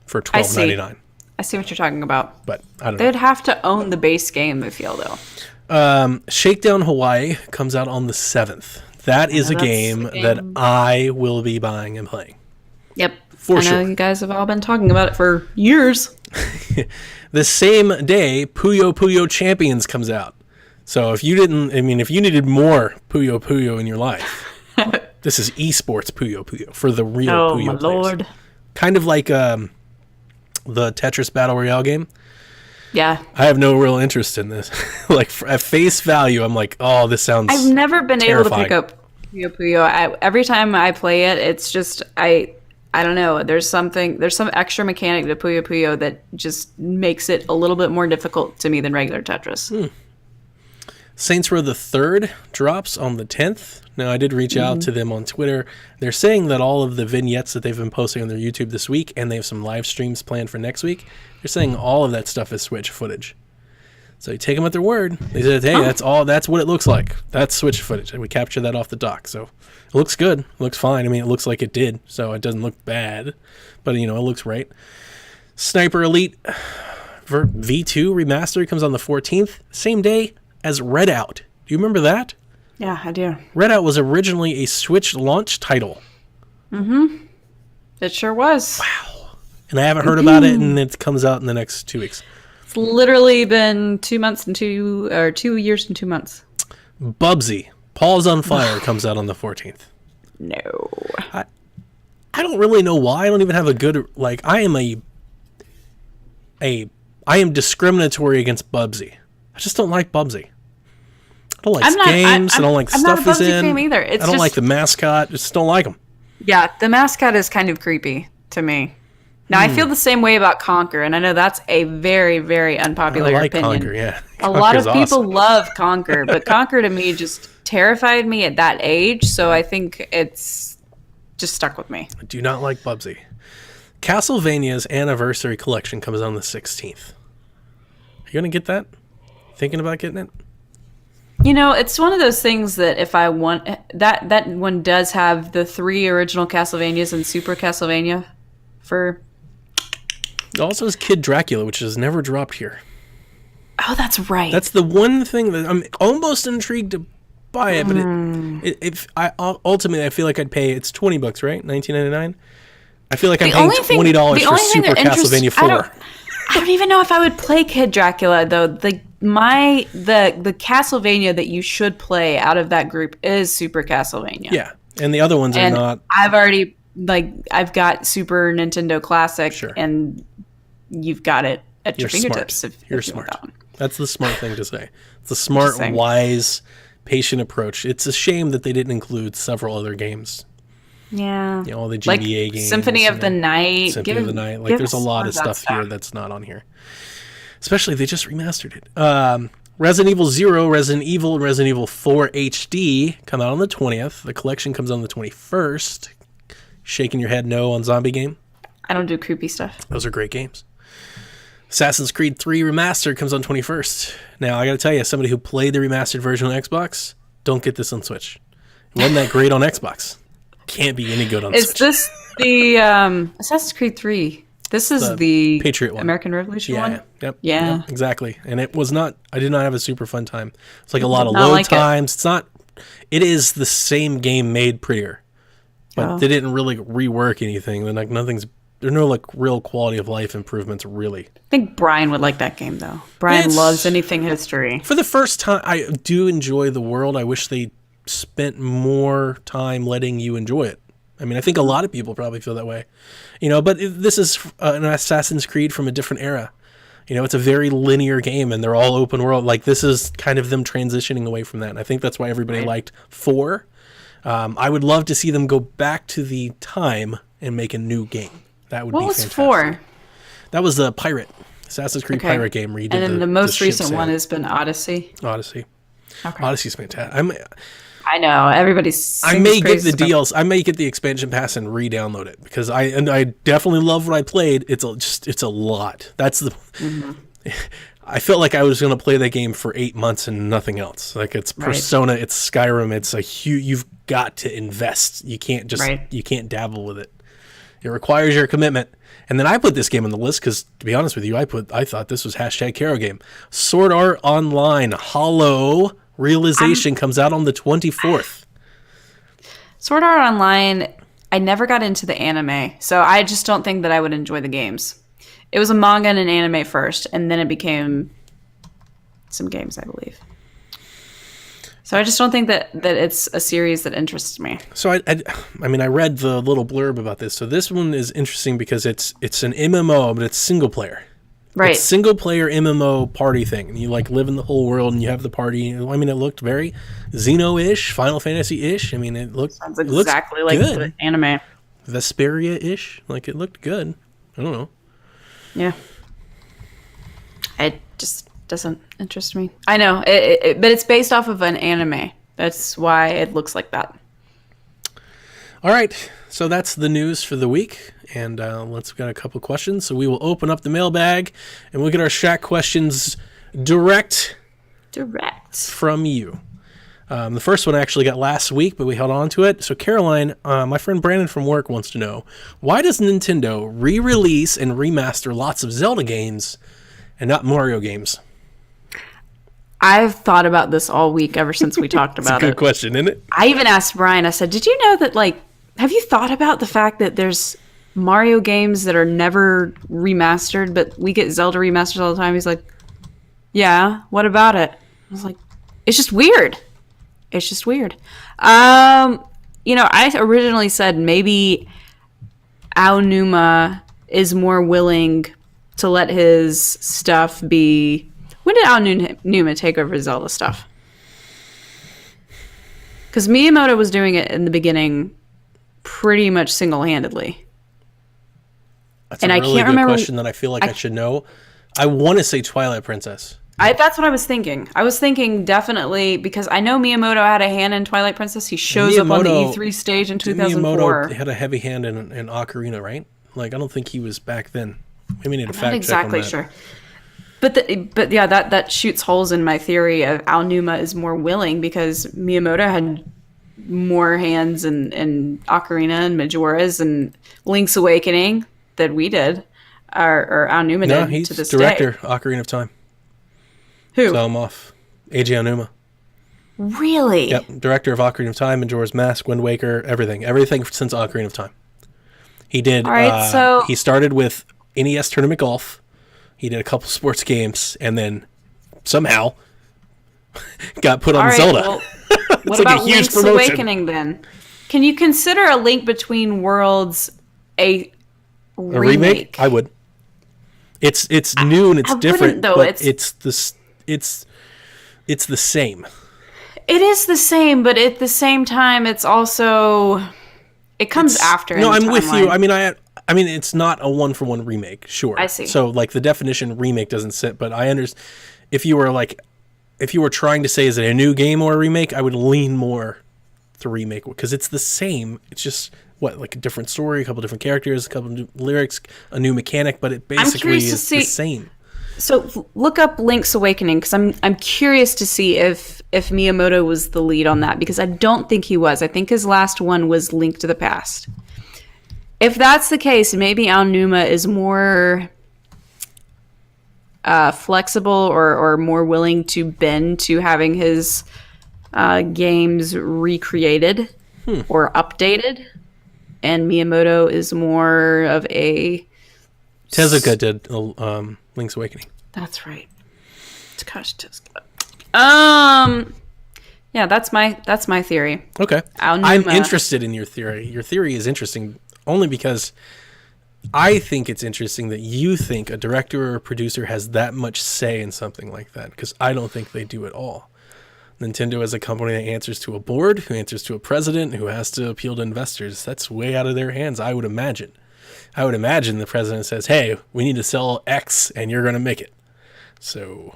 for I see. $12.99. I see what you're talking about. But I don't know. They'd have to own the base game, I feel, though. Shakedown Hawaii comes out on the 7th. That is a that's game a game. that I will be buying and playing. Yep. For I know sure. you guys have all been talking about it for years. The same day, Puyo Puyo Champions comes out. So if you needed more Puyo Puyo in your life, this is esports Puyo Puyo for the real Oh, Puyo my players. lord. Kind of like the Tetris Battle Royale game. Yeah. I have no real interest in this. Like at face value, I'm like, oh, this sounds. I've never been able to pick terrifying. up Puyo Puyo. Every time I play it, it's just I don't know. There's some extra mechanic to Puyo Puyo that just makes it a little bit more difficult to me than regular Tetris. Saints Row the Third drops on the 10th. Now, I did reach out to them on Twitter. They're saying that all of the vignettes that they've been posting on their YouTube this week, and they have some live streams planned for next week, they're saying all of that stuff is Switch footage. So you take them at their word. They said, hey, that's what it looks like. That's Switch footage. And we captured that off the dock. So it looks good. It looks fine. I mean, it looks like it did. So it doesn't look bad. But, it looks right. Sniper Elite V2 Remastered comes on the 14th. Same day as Redout. Do you remember that? Yeah, I do. Redout was originally a Switch launch title. It sure was. And I haven't heard about it, and it comes out in the next 2 weeks. It's literally been 2 years and 2 months. Bubsy. Paul's on Fire comes out on the 14th. No. I don't really know why. I don't even have a good I am discriminatory against Bubsy. I just don't like Bubsy. I don't like I'm not- games. I don't like I'm stuff not a he's Bubsy in. fan either. It's I don't just- like the mascot. Just don't like him. Yeah, the mascot is kind of creepy to me. Now, I feel the same way about Conquer, and I know that's a very, very unpopular I like opinion. Conquer, yeah. A lot of Conquer's people awesome. love Conquer, but Conquer to me just terrified me at that age, so I think it's just stuck with me. I do not like Bubsy. Castlevania's Anniversary Collection comes on the 16th. Are you going to get that? Thinking about getting it? You know, it's one of those things that if I want that one does have the 3 original Castlevanias and Super Castlevania for. It also has Kid Dracula, which has never dropped here. Oh, that's right. That's the one thing that I'm almost intrigued to buy it, but ultimately I feel like I'd pay. It's $20, right? $19.99. I feel like I'm paying $20 for Super Castlevania 4. I don't even know if I would play Kid Dracula though. The Castlevania that you should play out of that group is Super Castlevania. Yeah, and the other ones are not. I've got Super Nintendo Classic, Sure. and you've got it at your fingertips. Smart. If You're you want smart. that one. That's the smart thing to say. It's a smart, wise, patient approach. It's a shame that they didn't include several other games. Yeah. You know, all the Like GBA games. Symphony of the Night. Symphony of the Night. Like, there's a lot of stuff here that's not on here. Especially, they just remastered it. Resident Evil 0, Resident Evil, and Resident Evil 4 HD come out on the 20th. The collection comes on the 21st. Shaking your head no on zombie game? I don't do creepy stuff. Those are great games. Assassin's Creed 3 Remastered comes on 21st. Now, I gotta tell you, as somebody who played the remastered version on Xbox, don't get this on Switch. It wasn't that great on Xbox. Can't be any good on Switch. Is this the Assassin's Creed 3? This is the Patriot one. American Revolution one? Yep. Yeah. Yep, exactly. And it was not, I did not have a super fun time. It's like a lot of load times. It is the same game made prettier. But they didn't really rework anything. Then like there's no like real quality of life improvements really. I think Brian would like that game though. Brian loves anything history. For the first time, I do enjoy the world. I wish they spent more time letting you enjoy it. I mean, I think a lot of people probably feel that way, you know, but this is an Assassin's Creed from a different era. You know, it's a very linear game and they're all open world. Like this is kind of them transitioning away from that. And I think that's why everybody liked 4. I would love to see them go back to the time and make a new game. That would be fantastic. What was 4? That was the Assassin's Creed pirate game. Where you did and then the most recent one has been Odyssey. Okay. Odyssey's fantastic. I know everybody's. I may get the DLC. I may get the expansion pass and re-download it because I definitely love what I played. It's a lot. That's the. Mm-hmm. I felt like I was going to play that game for 8 months and nothing else. Like it's Persona, it's Skyrim, it's a huge. You've got to invest. You can't just you can't dabble with it. It requires your commitment. And then I put this game on the list because, to be honest with you, I thought this was #Caro game. Sword Art Online Hollow Realization comes out on the 24th. Sword Art Online, I never got into the anime, so I just don't think that I would enjoy the games. It was a manga and an anime first, and then it became some games, I believe. So I just don't think that it's a series that interests me. So I mean, I read the little blurb about this. So this one is interesting because it's an MMO, but it's single player. Right. It's single player MMO party thing. And you like live in the whole world and you have the party. I mean, it looked very Xeno-ish, Final Fantasy-ish. I mean, it sounds exactly like the anime. Vesperia-ish. Like it looked good. I don't know. Yeah. It just doesn't interest me. I know, but it's based off of an anime. That's why it looks like that. All right, so that's the news for the week, and let's get a couple questions. So we will open up the mailbag, and we'll get our Shack questions direct from you. The first one I actually got last week, but we held on to it. So Caroline, my friend Brandon from work wants to know, why does Nintendo re-release and remaster lots of Zelda games and not Mario games? I've thought about this all week ever since we talked about it. That's a good question, isn't it? I even asked Brian, I said, did you know that, like, have you thought about the fact that there's Mario games that are never remastered, but we get Zelda remasters all the time? He's like, yeah, what about it? I was like, it's just weird. It's just weird. You know, I originally said maybe Aonuma is more willing to let his stuff be... When did Aonuma take over Zelda stuff? Because Miyamoto was doing it in the beginning pretty much single-handedly. That's a really good question that I feel like I should know. I want to say Twilight Princess. That's what I was thinking. I was thinking definitely because I know Miyamoto had a hand in Twilight Princess. He shows up on the E3 stage in 2004. Miyamoto had a heavy hand in Ocarina, right? Like, I don't think he was back then. Maybe need a fact check on that. Not exactly sure. But yeah, that shoots holes in my theory of Aonuma is more willing because Miyamoto had more hands in Ocarina and Majora's and Link's Awakening than we did, or Aonuma did to this director, day. Ocarina of Time. Who? So I'm off. Eiji Aonuma. Really? Yep, director of Ocarina of Time, Majora's Mask, Wind Waker, everything since Ocarina of Time. He did. All right, so he started with NES Tournament Golf. He did a couple sports games, and then somehow got put on Zelda. Well, what about Link's Awakening then? Can you consider A Link Between Worlds a remake? I would. It's new and it's different, though. But it's the same. It is the same, but at the same time, it's also it comes after. No, I'm with you. I mean, it's not a 1-for-1 remake. Sure, I see. So, like, the definition remake doesn't sit, but I understand. If you were trying to say is it a new game or a remake, I would lean more to remake because it's the same. It's just like a different story, a couple different characters, a couple new lyrics, a new mechanic, but it basically is the same. So look up Link's Awakening because I'm curious to see if Miyamoto was the lead on that because I don't think he was. I think his last one was Link to the Past. If that's the case, maybe Aonuma is more flexible or more willing to bend to having his games recreated or updated. And Miyamoto is more of a... Tezuka did Link's Awakening. That's right. Gosh, Tezuka. Yeah, that's my theory. Okay. Aonuma. I'm interested in your theory. Your theory is interesting only because I think it's interesting that you think a director or a producer has that much say in something like that because I don't think they do at all. Nintendo is a company that answers to a board, who answers to a president, who has to appeal to investors. That's way out of their hands, I would imagine. I would imagine the president says, hey, we need to sell X and you're going to make it. So,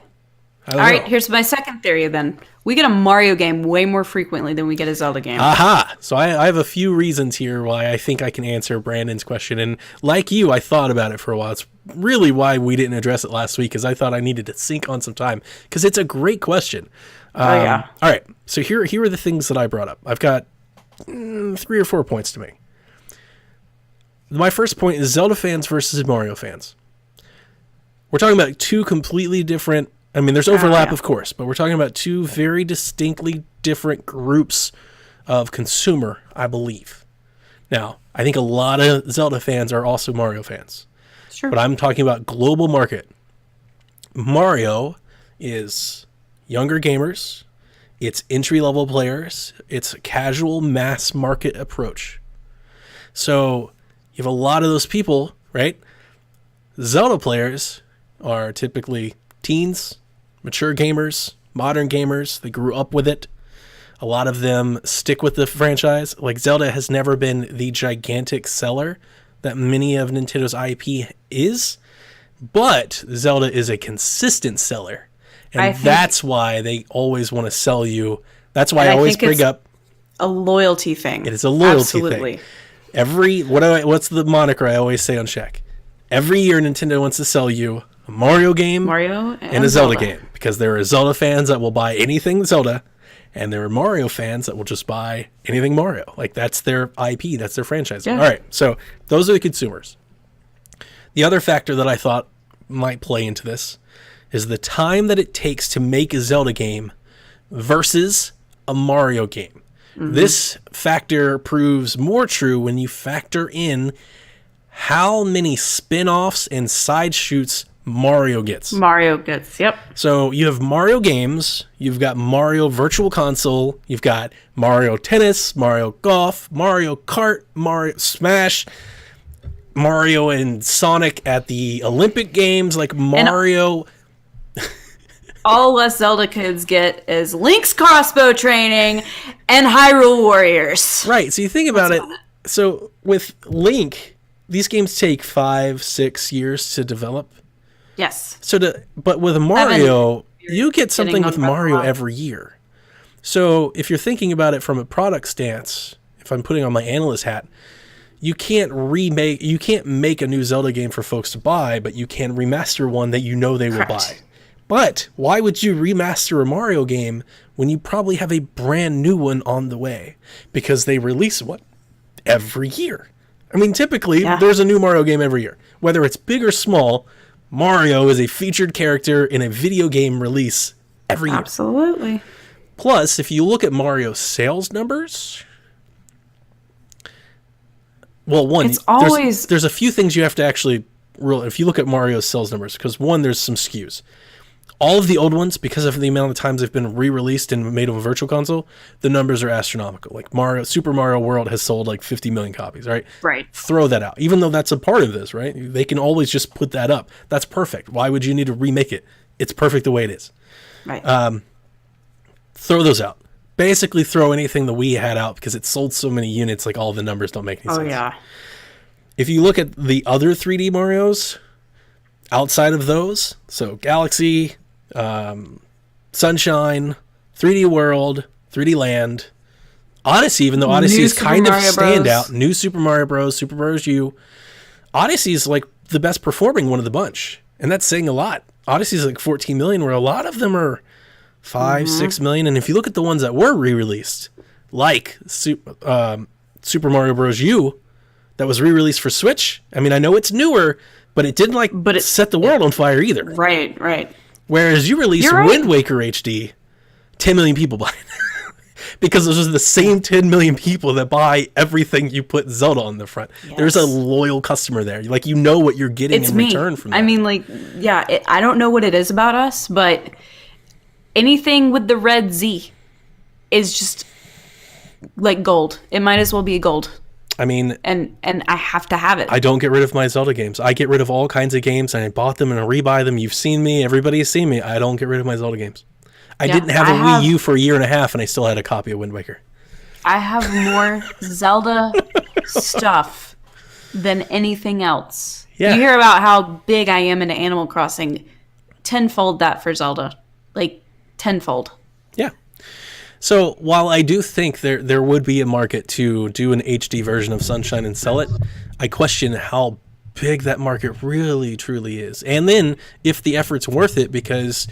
I don't know. All right, here's my second theory then. We get a Mario game way more frequently than we get a Zelda game. Aha! So I have a few reasons here why I think I can answer Brandon's question. And like you, I thought about it for a while. It's really why we didn't address it last week, because I thought I needed to sink on some time, because it's a great question. Yeah. All right, so here are the things that I brought up. I've got 3 or 4 points to make. My first point is Zelda fans versus Mario fans. We're talking about 2 completely different... I mean, there's overlap, of course, but we're talking about 2 very distinctly different groups of consumer, I believe. Now, I think a lot of Zelda fans are also Mario fans. Sure. But I'm talking about global market. Mario is younger gamers. It's entry-level players. It's a casual mass market approach. So you have a lot of those people, right? Zelda players are typically teens, mature gamers, modern gamers. They grew up with it. A lot of them stick with the franchise. Like, Zelda has never been the gigantic seller that many of Nintendo's IP is, but Zelda is a consistent seller. And that's why they always want to sell you. That's why I always bring up a loyalty thing. It is a loyalty thing. What's the moniker I always say on Shaq? Every year Nintendo wants to sell you a Mario game and a Zelda game, because there are Zelda fans that will buy anything Zelda, and there are Mario fans that will just buy anything Mario. Like, that's their IP, that's their franchise. Yeah. All right, so those are the consumers. The other factor that I thought might play into this is the time that it takes to make a Zelda game versus a Mario game. Mm-hmm. This factor proves more true when you factor in how many spin-offs and side shoots Mario gets. Yep. So you have Mario games, you've got Mario Virtual Console, you've got Mario Tennis, Mario Golf, Mario Kart, Mario Smash, Mario and Sonic at the Olympic Games, like Mario... All us Zelda kids get is Link's crossbow training and Hyrule Warriors. Right, so you think about it. So with Link, these games take 5-6 years to develop. Yes. But with Mario, you get something getting with on Breath of the Mario Wild. every year. So if you're thinking about it from a product stance, if I'm putting on my analyst hat, you can't make a new Zelda game for folks to buy, but you can remaster one that you know they will Correct. buy. But why would you remaster a Mario game when you probably have a brand new one on the way? Because they release one every year. I mean, typically, Yeah. there's a new Mario game every year. Whether it's big or small, Mario is a featured character in a video game release every year. Absolutely. Plus, if you look at Mario's sales numbers, well, one, It's always- there's a few things you have to actually if you look at Mario's sales numbers, because one, there's some skews. All of the old ones, because of the amount of times they've been re-released and made on a virtual console, the numbers are astronomical. Like Super Mario World has sold like 50 million copies, right? Right. Throw that out. Even though that's a part of this, right? They can always just put that up. That's perfect. Why would you need to remake it? It's perfect the way it is. Right. Throw those out. Basically throw anything the Wii had out because it sold so many units, like all the numbers don't make any sense. yeah. If you look at the other 3D Marios outside of those, so Galaxy, Sunshine, 3D World, 3D Land, Odyssey, even though Odyssey New is Super kind of Mario standout, Bros. New Super Mario Bros., Super Bros. U, Odyssey is like the best performing one of the bunch. And that's saying a lot. Odyssey is like 14 million, where a lot of them are 5, 6 million. And if you look at the ones that were re-released, like Super Mario Bros. U, that was re-released for Switch. I mean, I know it's newer, but it didn't set the world on fire either. Right. Right. Whereas you release You're right. Wind Waker HD, 10 million people buy it. Because those are the same 10 million people that buy everything you put Zelda on the front. Yes. There's a loyal customer there. Like, you know what you're getting It's in me. return from that. I mean, like, yeah. I don't know what it is about us, but anything with the red Z is just like gold. It might as well be gold. I mean, And I have to have it. I don't get rid of my Zelda games. I get rid of all kinds of games, and I bought them and I rebuy them. You've seen me. Everybody has seen me. I don't get rid of my Zelda games. I Yeah, didn't have a I have- Wii U for a year and a half, and I still had a copy of Wind Waker. I have more Zelda stuff than anything else. Yeah. You hear about how big I am into Animal Crossing. Tenfold that for Zelda. Like, tenfold. Yeah. So while I do think there would be a market to do an HD version of Sunshine and sell it, I question how big that market really truly is. And then if the effort's worth it, because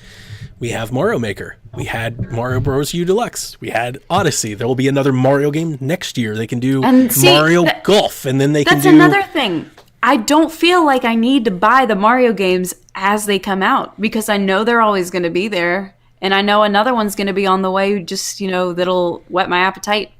we have Mario Maker, we had Mario Bros. U Deluxe, we had Odyssey. There will be another Mario game next year. They can do And see, Mario Golf, and then they can That's do another thing. I don't feel like I need to buy the Mario games as they come out because I know they're always going to be there. And I know another one's going to be on the way, just, that'll whet my appetite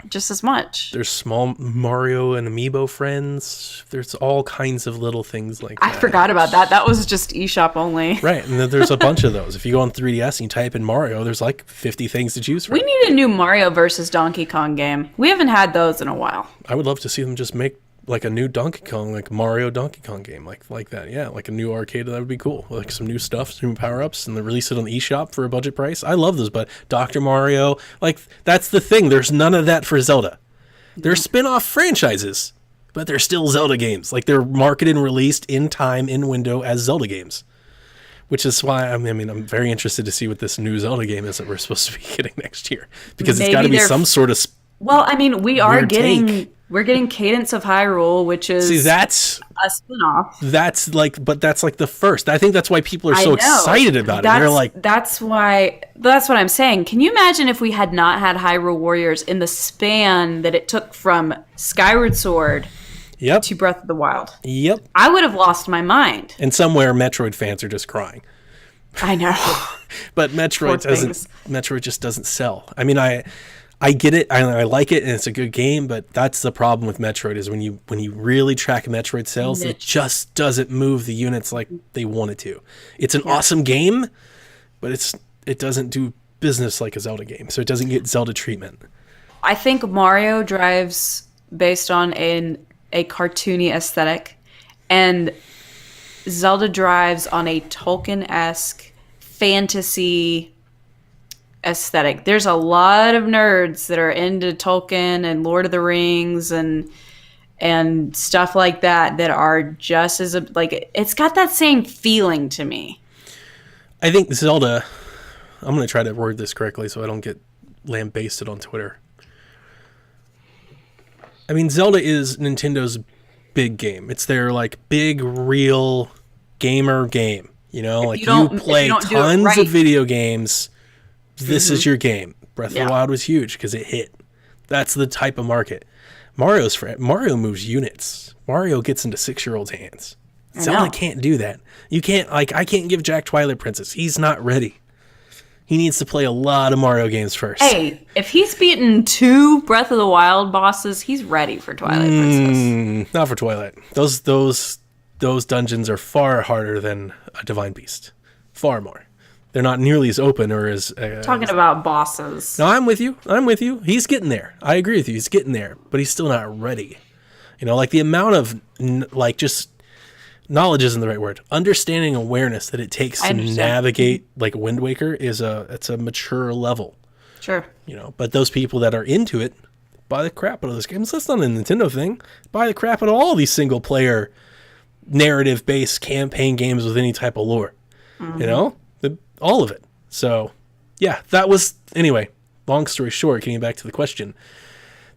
just as much. There's small Mario and Amiibo friends. There's all kinds of little things like I that. forgot about that. That was just eShop only. Right, and then there's a bunch of those. If you go on 3DS and you type in Mario, there's like 50 things to choose from. We need a new Mario versus Donkey Kong game. We haven't had those in a while. I would love to see them just make like a new Donkey Kong, like Mario Donkey Kong game, like that. Yeah, like a new arcade. That would be cool. Like some new stuff, some new power-ups, and then release it on the eShop for a budget price. I love those, but Dr. Mario, like, that's the thing. There's none of that for Zelda. They're spin-off franchises, but they're still Zelda games. Like, they're marketed and released in time, in window, as Zelda games. Which is why, I'm very interested to see what this new Zelda game is that we're supposed to be getting next year. Because it's Maybe got to be they're- some sort of... Well, I mean, we are Weird getting take. we're getting Cadence of Hyrule, which is See, that's a spin-off. that's like the first. I think that's why people are I so know. excited about it. They're like, that's what I'm saying. Can you imagine if we had not had Hyrule Warriors in the span that it took from Skyward Sword yep, to Breath of the Wild? yep. I would have lost my mind. And somewhere Metroid fans are just crying. I know. But Metroid things. Metroid just doesn't sell. I mean, I get it. I like it, and it's a good game. But that's the problem with Metroid is when you really track Metroid sales, it Niche. just doesn't move the units like they want it to. It's an awesome game, but it doesn't do business like a Zelda game, so it doesn't get Zelda treatment. I think Mario drives based on a cartoony aesthetic, and Zelda drives on a Tolkien-esque fantasy aesthetic. There's a lot of nerds that are into Tolkien and Lord of the Rings and stuff like that are just as like it's got that same feeling to me. I think Zelda I'm going to try to word this correctly so I don't get lambasted on Twitter. I mean, Zelda is Nintendo's big game. It's their like big, real gamer game. You know, like you play tons of video games. This is your game. Breath of the Wild was huge because it hit. That's the type of market. Mario moves units. Mario gets into 6-year-olds' hands. Zelda can't do that. You can't, like, I can't give Jack Twilight Princess. He's not ready. He needs to play a lot of Mario games first. Hey, if he's beaten 2 Breath of the Wild bosses, he's ready for Twilight Princess. Not for Twilight. Those dungeons are far harder than a Divine Beast. Far more. They're not nearly as open or as... Talking about bosses. No, I'm with you. He's getting there. I agree with you. He's getting there, but he's still not ready. You know, like the amount of, like, just... knowledge isn't the right word. Understanding, awareness that it takes to navigate like Wind Waker it's a mature level. Sure. You know, but those people that are into it buy the crap out of those games. That's not a Nintendo thing. Buy the crap out of all these single player narrative based campaign games with any type of lore. You know, all of it. So yeah, that was, anyway, long story short, getting back to the question,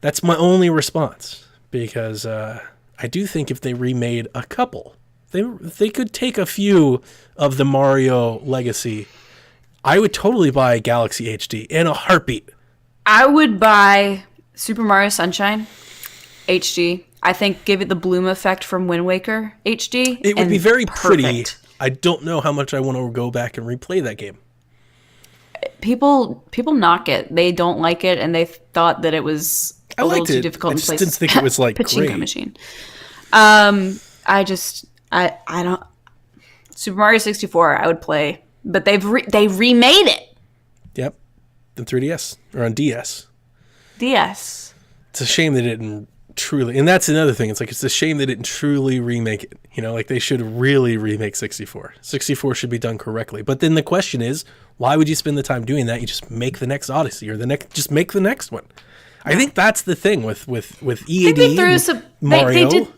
that's my only response, because I do think if they remade a couple, they could take a few of the Mario legacy. I would totally buy Galaxy HD in a heartbeat. I would buy Super Mario Sunshine HD. I think give it the bloom effect from Wind Waker HD. It would be very pretty. I don't know how much I want to go back and replay that game. People knock it. They don't like it, and they thought that it was a little too difficult to play. I didn't think it was like Pachinko great. Machine. I don't. Super Mario 64, I would play, but they remade it. Yep, the 3DS or on DS. DS. It's a shame they didn't truly, and that's another thing. It's like it's a shame they didn't truly remake it. You know, like they should really remake 64. 64 should be done correctly. But then the question is, why would you spend the time doing that? You just make the next Odyssey or just make the next one. I think that's the thing with EAD. They threw us Mario.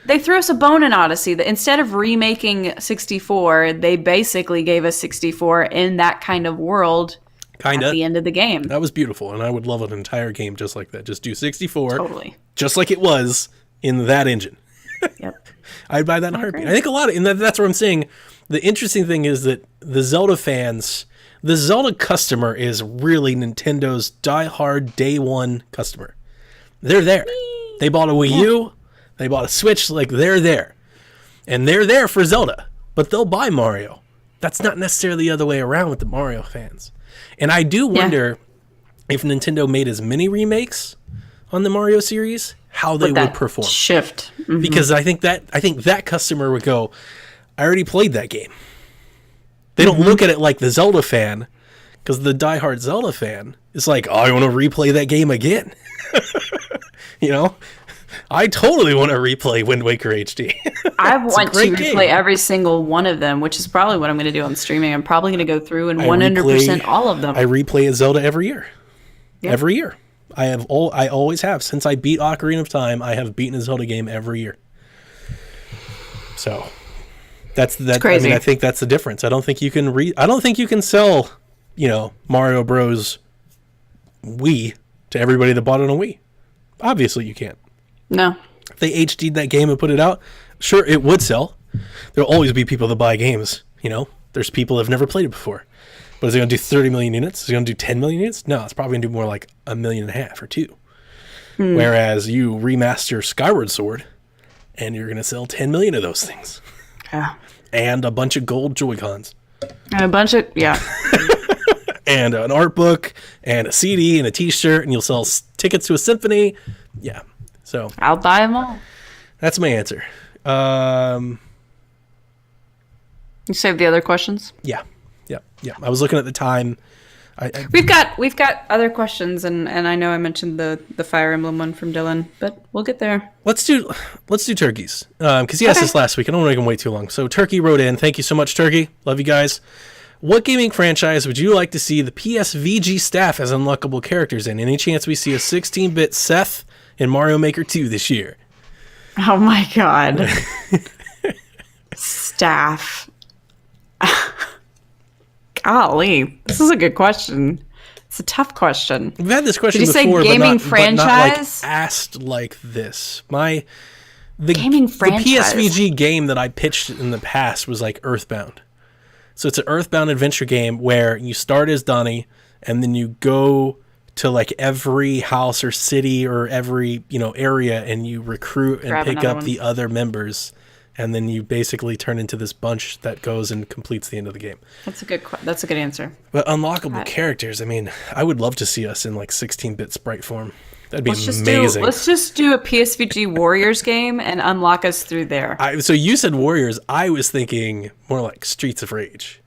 They threw us a bone in Odyssey that instead of remaking 64, they basically gave us 64 in that kind of world. At the end of the game. That was beautiful, and I would love an entire game just like that. Just do 64. Totally. Just like it was in that engine. Yep. I'd buy that in a heartbeat. I think a lot of, and that's what I'm saying. The interesting thing is that the Zelda fans, the Zelda customer is really Nintendo's diehard day one customer. They're there. They bought a Wii U. They bought a Switch. Like, they're there. And they're there for Zelda. But they'll buy Mario. That's not necessarily the other way around with the Mario fans. And I do wonder if Nintendo made as many remakes on the Mario series, how they would perform. Shift. Mm-hmm. Because I think that customer would go, I already played that game. They don't look at it like the Zelda fan, because the diehard Zelda fan is like, oh, I want to replay that game again. You know? I totally want to replay Wind Waker HD. I want to replay every single one of them, which is probably what I'm going to do on streaming. I'm probably going to go through and 100% all of them. I replay a Zelda every year. Yep. Every year. I always have. Since I beat Ocarina of Time, I have beaten a Zelda game every year. So that's crazy. I mean, I think that's the difference. I don't think you can sell, Mario Bros. Wii to everybody that bought it on Wii. Obviously you can't. No. If they HD'd that game and put it out, sure, it would sell. There'll always be people that buy games, There's people that have never played it before. But is it going to do 30 million units? Is it going to do 10 million units? No, it's probably going to do more like 1.5 million or 2. Whereas you remaster Skyward Sword, and you're going to sell 10 million of those things. Yeah. And a bunch of gold Joy-Cons. And a bunch of, yeah. And an art book, and a CD, and a t-shirt, and you'll sell tickets to a symphony. Yeah. So I'll buy them all. That's my answer. You saved the other questions? Yeah. I was looking at the time. We've got other questions, and I know I mentioned the Fire Emblem one from Dylan, but we'll get there. Let's do turkeys, because he asked this last week. I don't want to make him wait too long. So Turkey wrote in. Thank you so much, Turkey. Love you guys. What gaming franchise would you like to see the PSVG staff as unlockable characters in? Any chance we see a 16-bit Seth in Mario Maker 2 this year? Oh my god. Staff. Golly, this is a good question. It's a tough question. We've had this question Did you say before, gaming but not like franchise? asked like this. The Gaming franchise. The PSVG game that I pitched in the past was like Earthbound. So it's an Earthbound adventure game where you start as Donnie and then you go to like every house or city or every, area, and you recruit and Grab pick another up one. the other members, and then you basically turn into this bunch that goes and completes the end of the game. That's a good answer. But unlockable characters, I mean, I would love to see us in like 16-bit sprite form. That'd be amazing. Let's just do a PSVG Warriors game and unlock us through there. So you said Warriors. I was thinking more like Streets of Rage.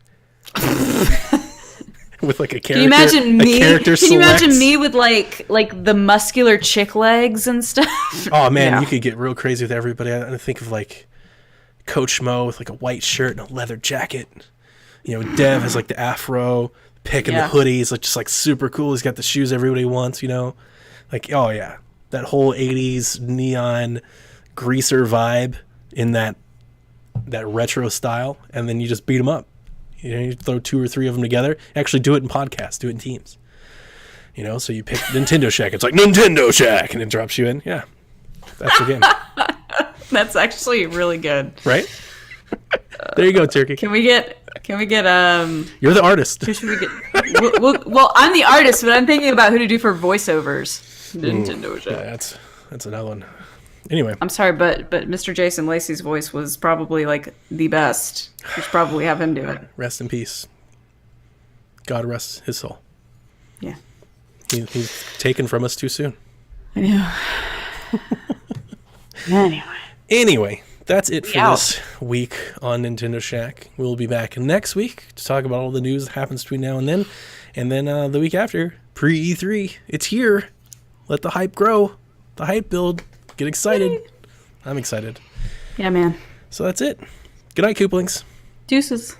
With like a character. Can you imagine me? Can you imagine me with like the muscular chick legs and stuff? Oh man, Yeah. you could get real crazy with everybody. I think of like Coach Mo with like a white shirt and a leather jacket. Dev has like the afro, Pick and Yeah. the hoodies, like just like super cool. He's got the shoes everybody wants. Like, oh yeah, that whole 80s neon greaser vibe in that retro style, and then you just beat them up. You throw 2 or 3 of them together. Actually, do it in podcasts. Do it in teams. So you pick Nintendo Shack. It's like Nintendo Shack, and it drops you in. Yeah, that's the game, That's actually really good. right? There you go, Turkey. Can we get You're the artist. who should we get? Well, I'm the artist, but I'm thinking about who to do for voiceovers. Nintendo Shack. Yeah, that's another one. Anyway, I'm sorry, but Mr. Jason Lacey's voice was probably like the best. We should probably have him do it. rest in peace. God rest his soul. Yeah. He's taken from us too soon. I know. Anyway, That's it for Yeah. this week on Nintendo Shack. We'll be back next week to talk about all the news that happens between now and then. And then the week after, pre-E3, it's here. Let the hype grow. The hype build. Get excited. I'm excited. Yeah, man. So that's it. Good night, Kooplings. Deuces.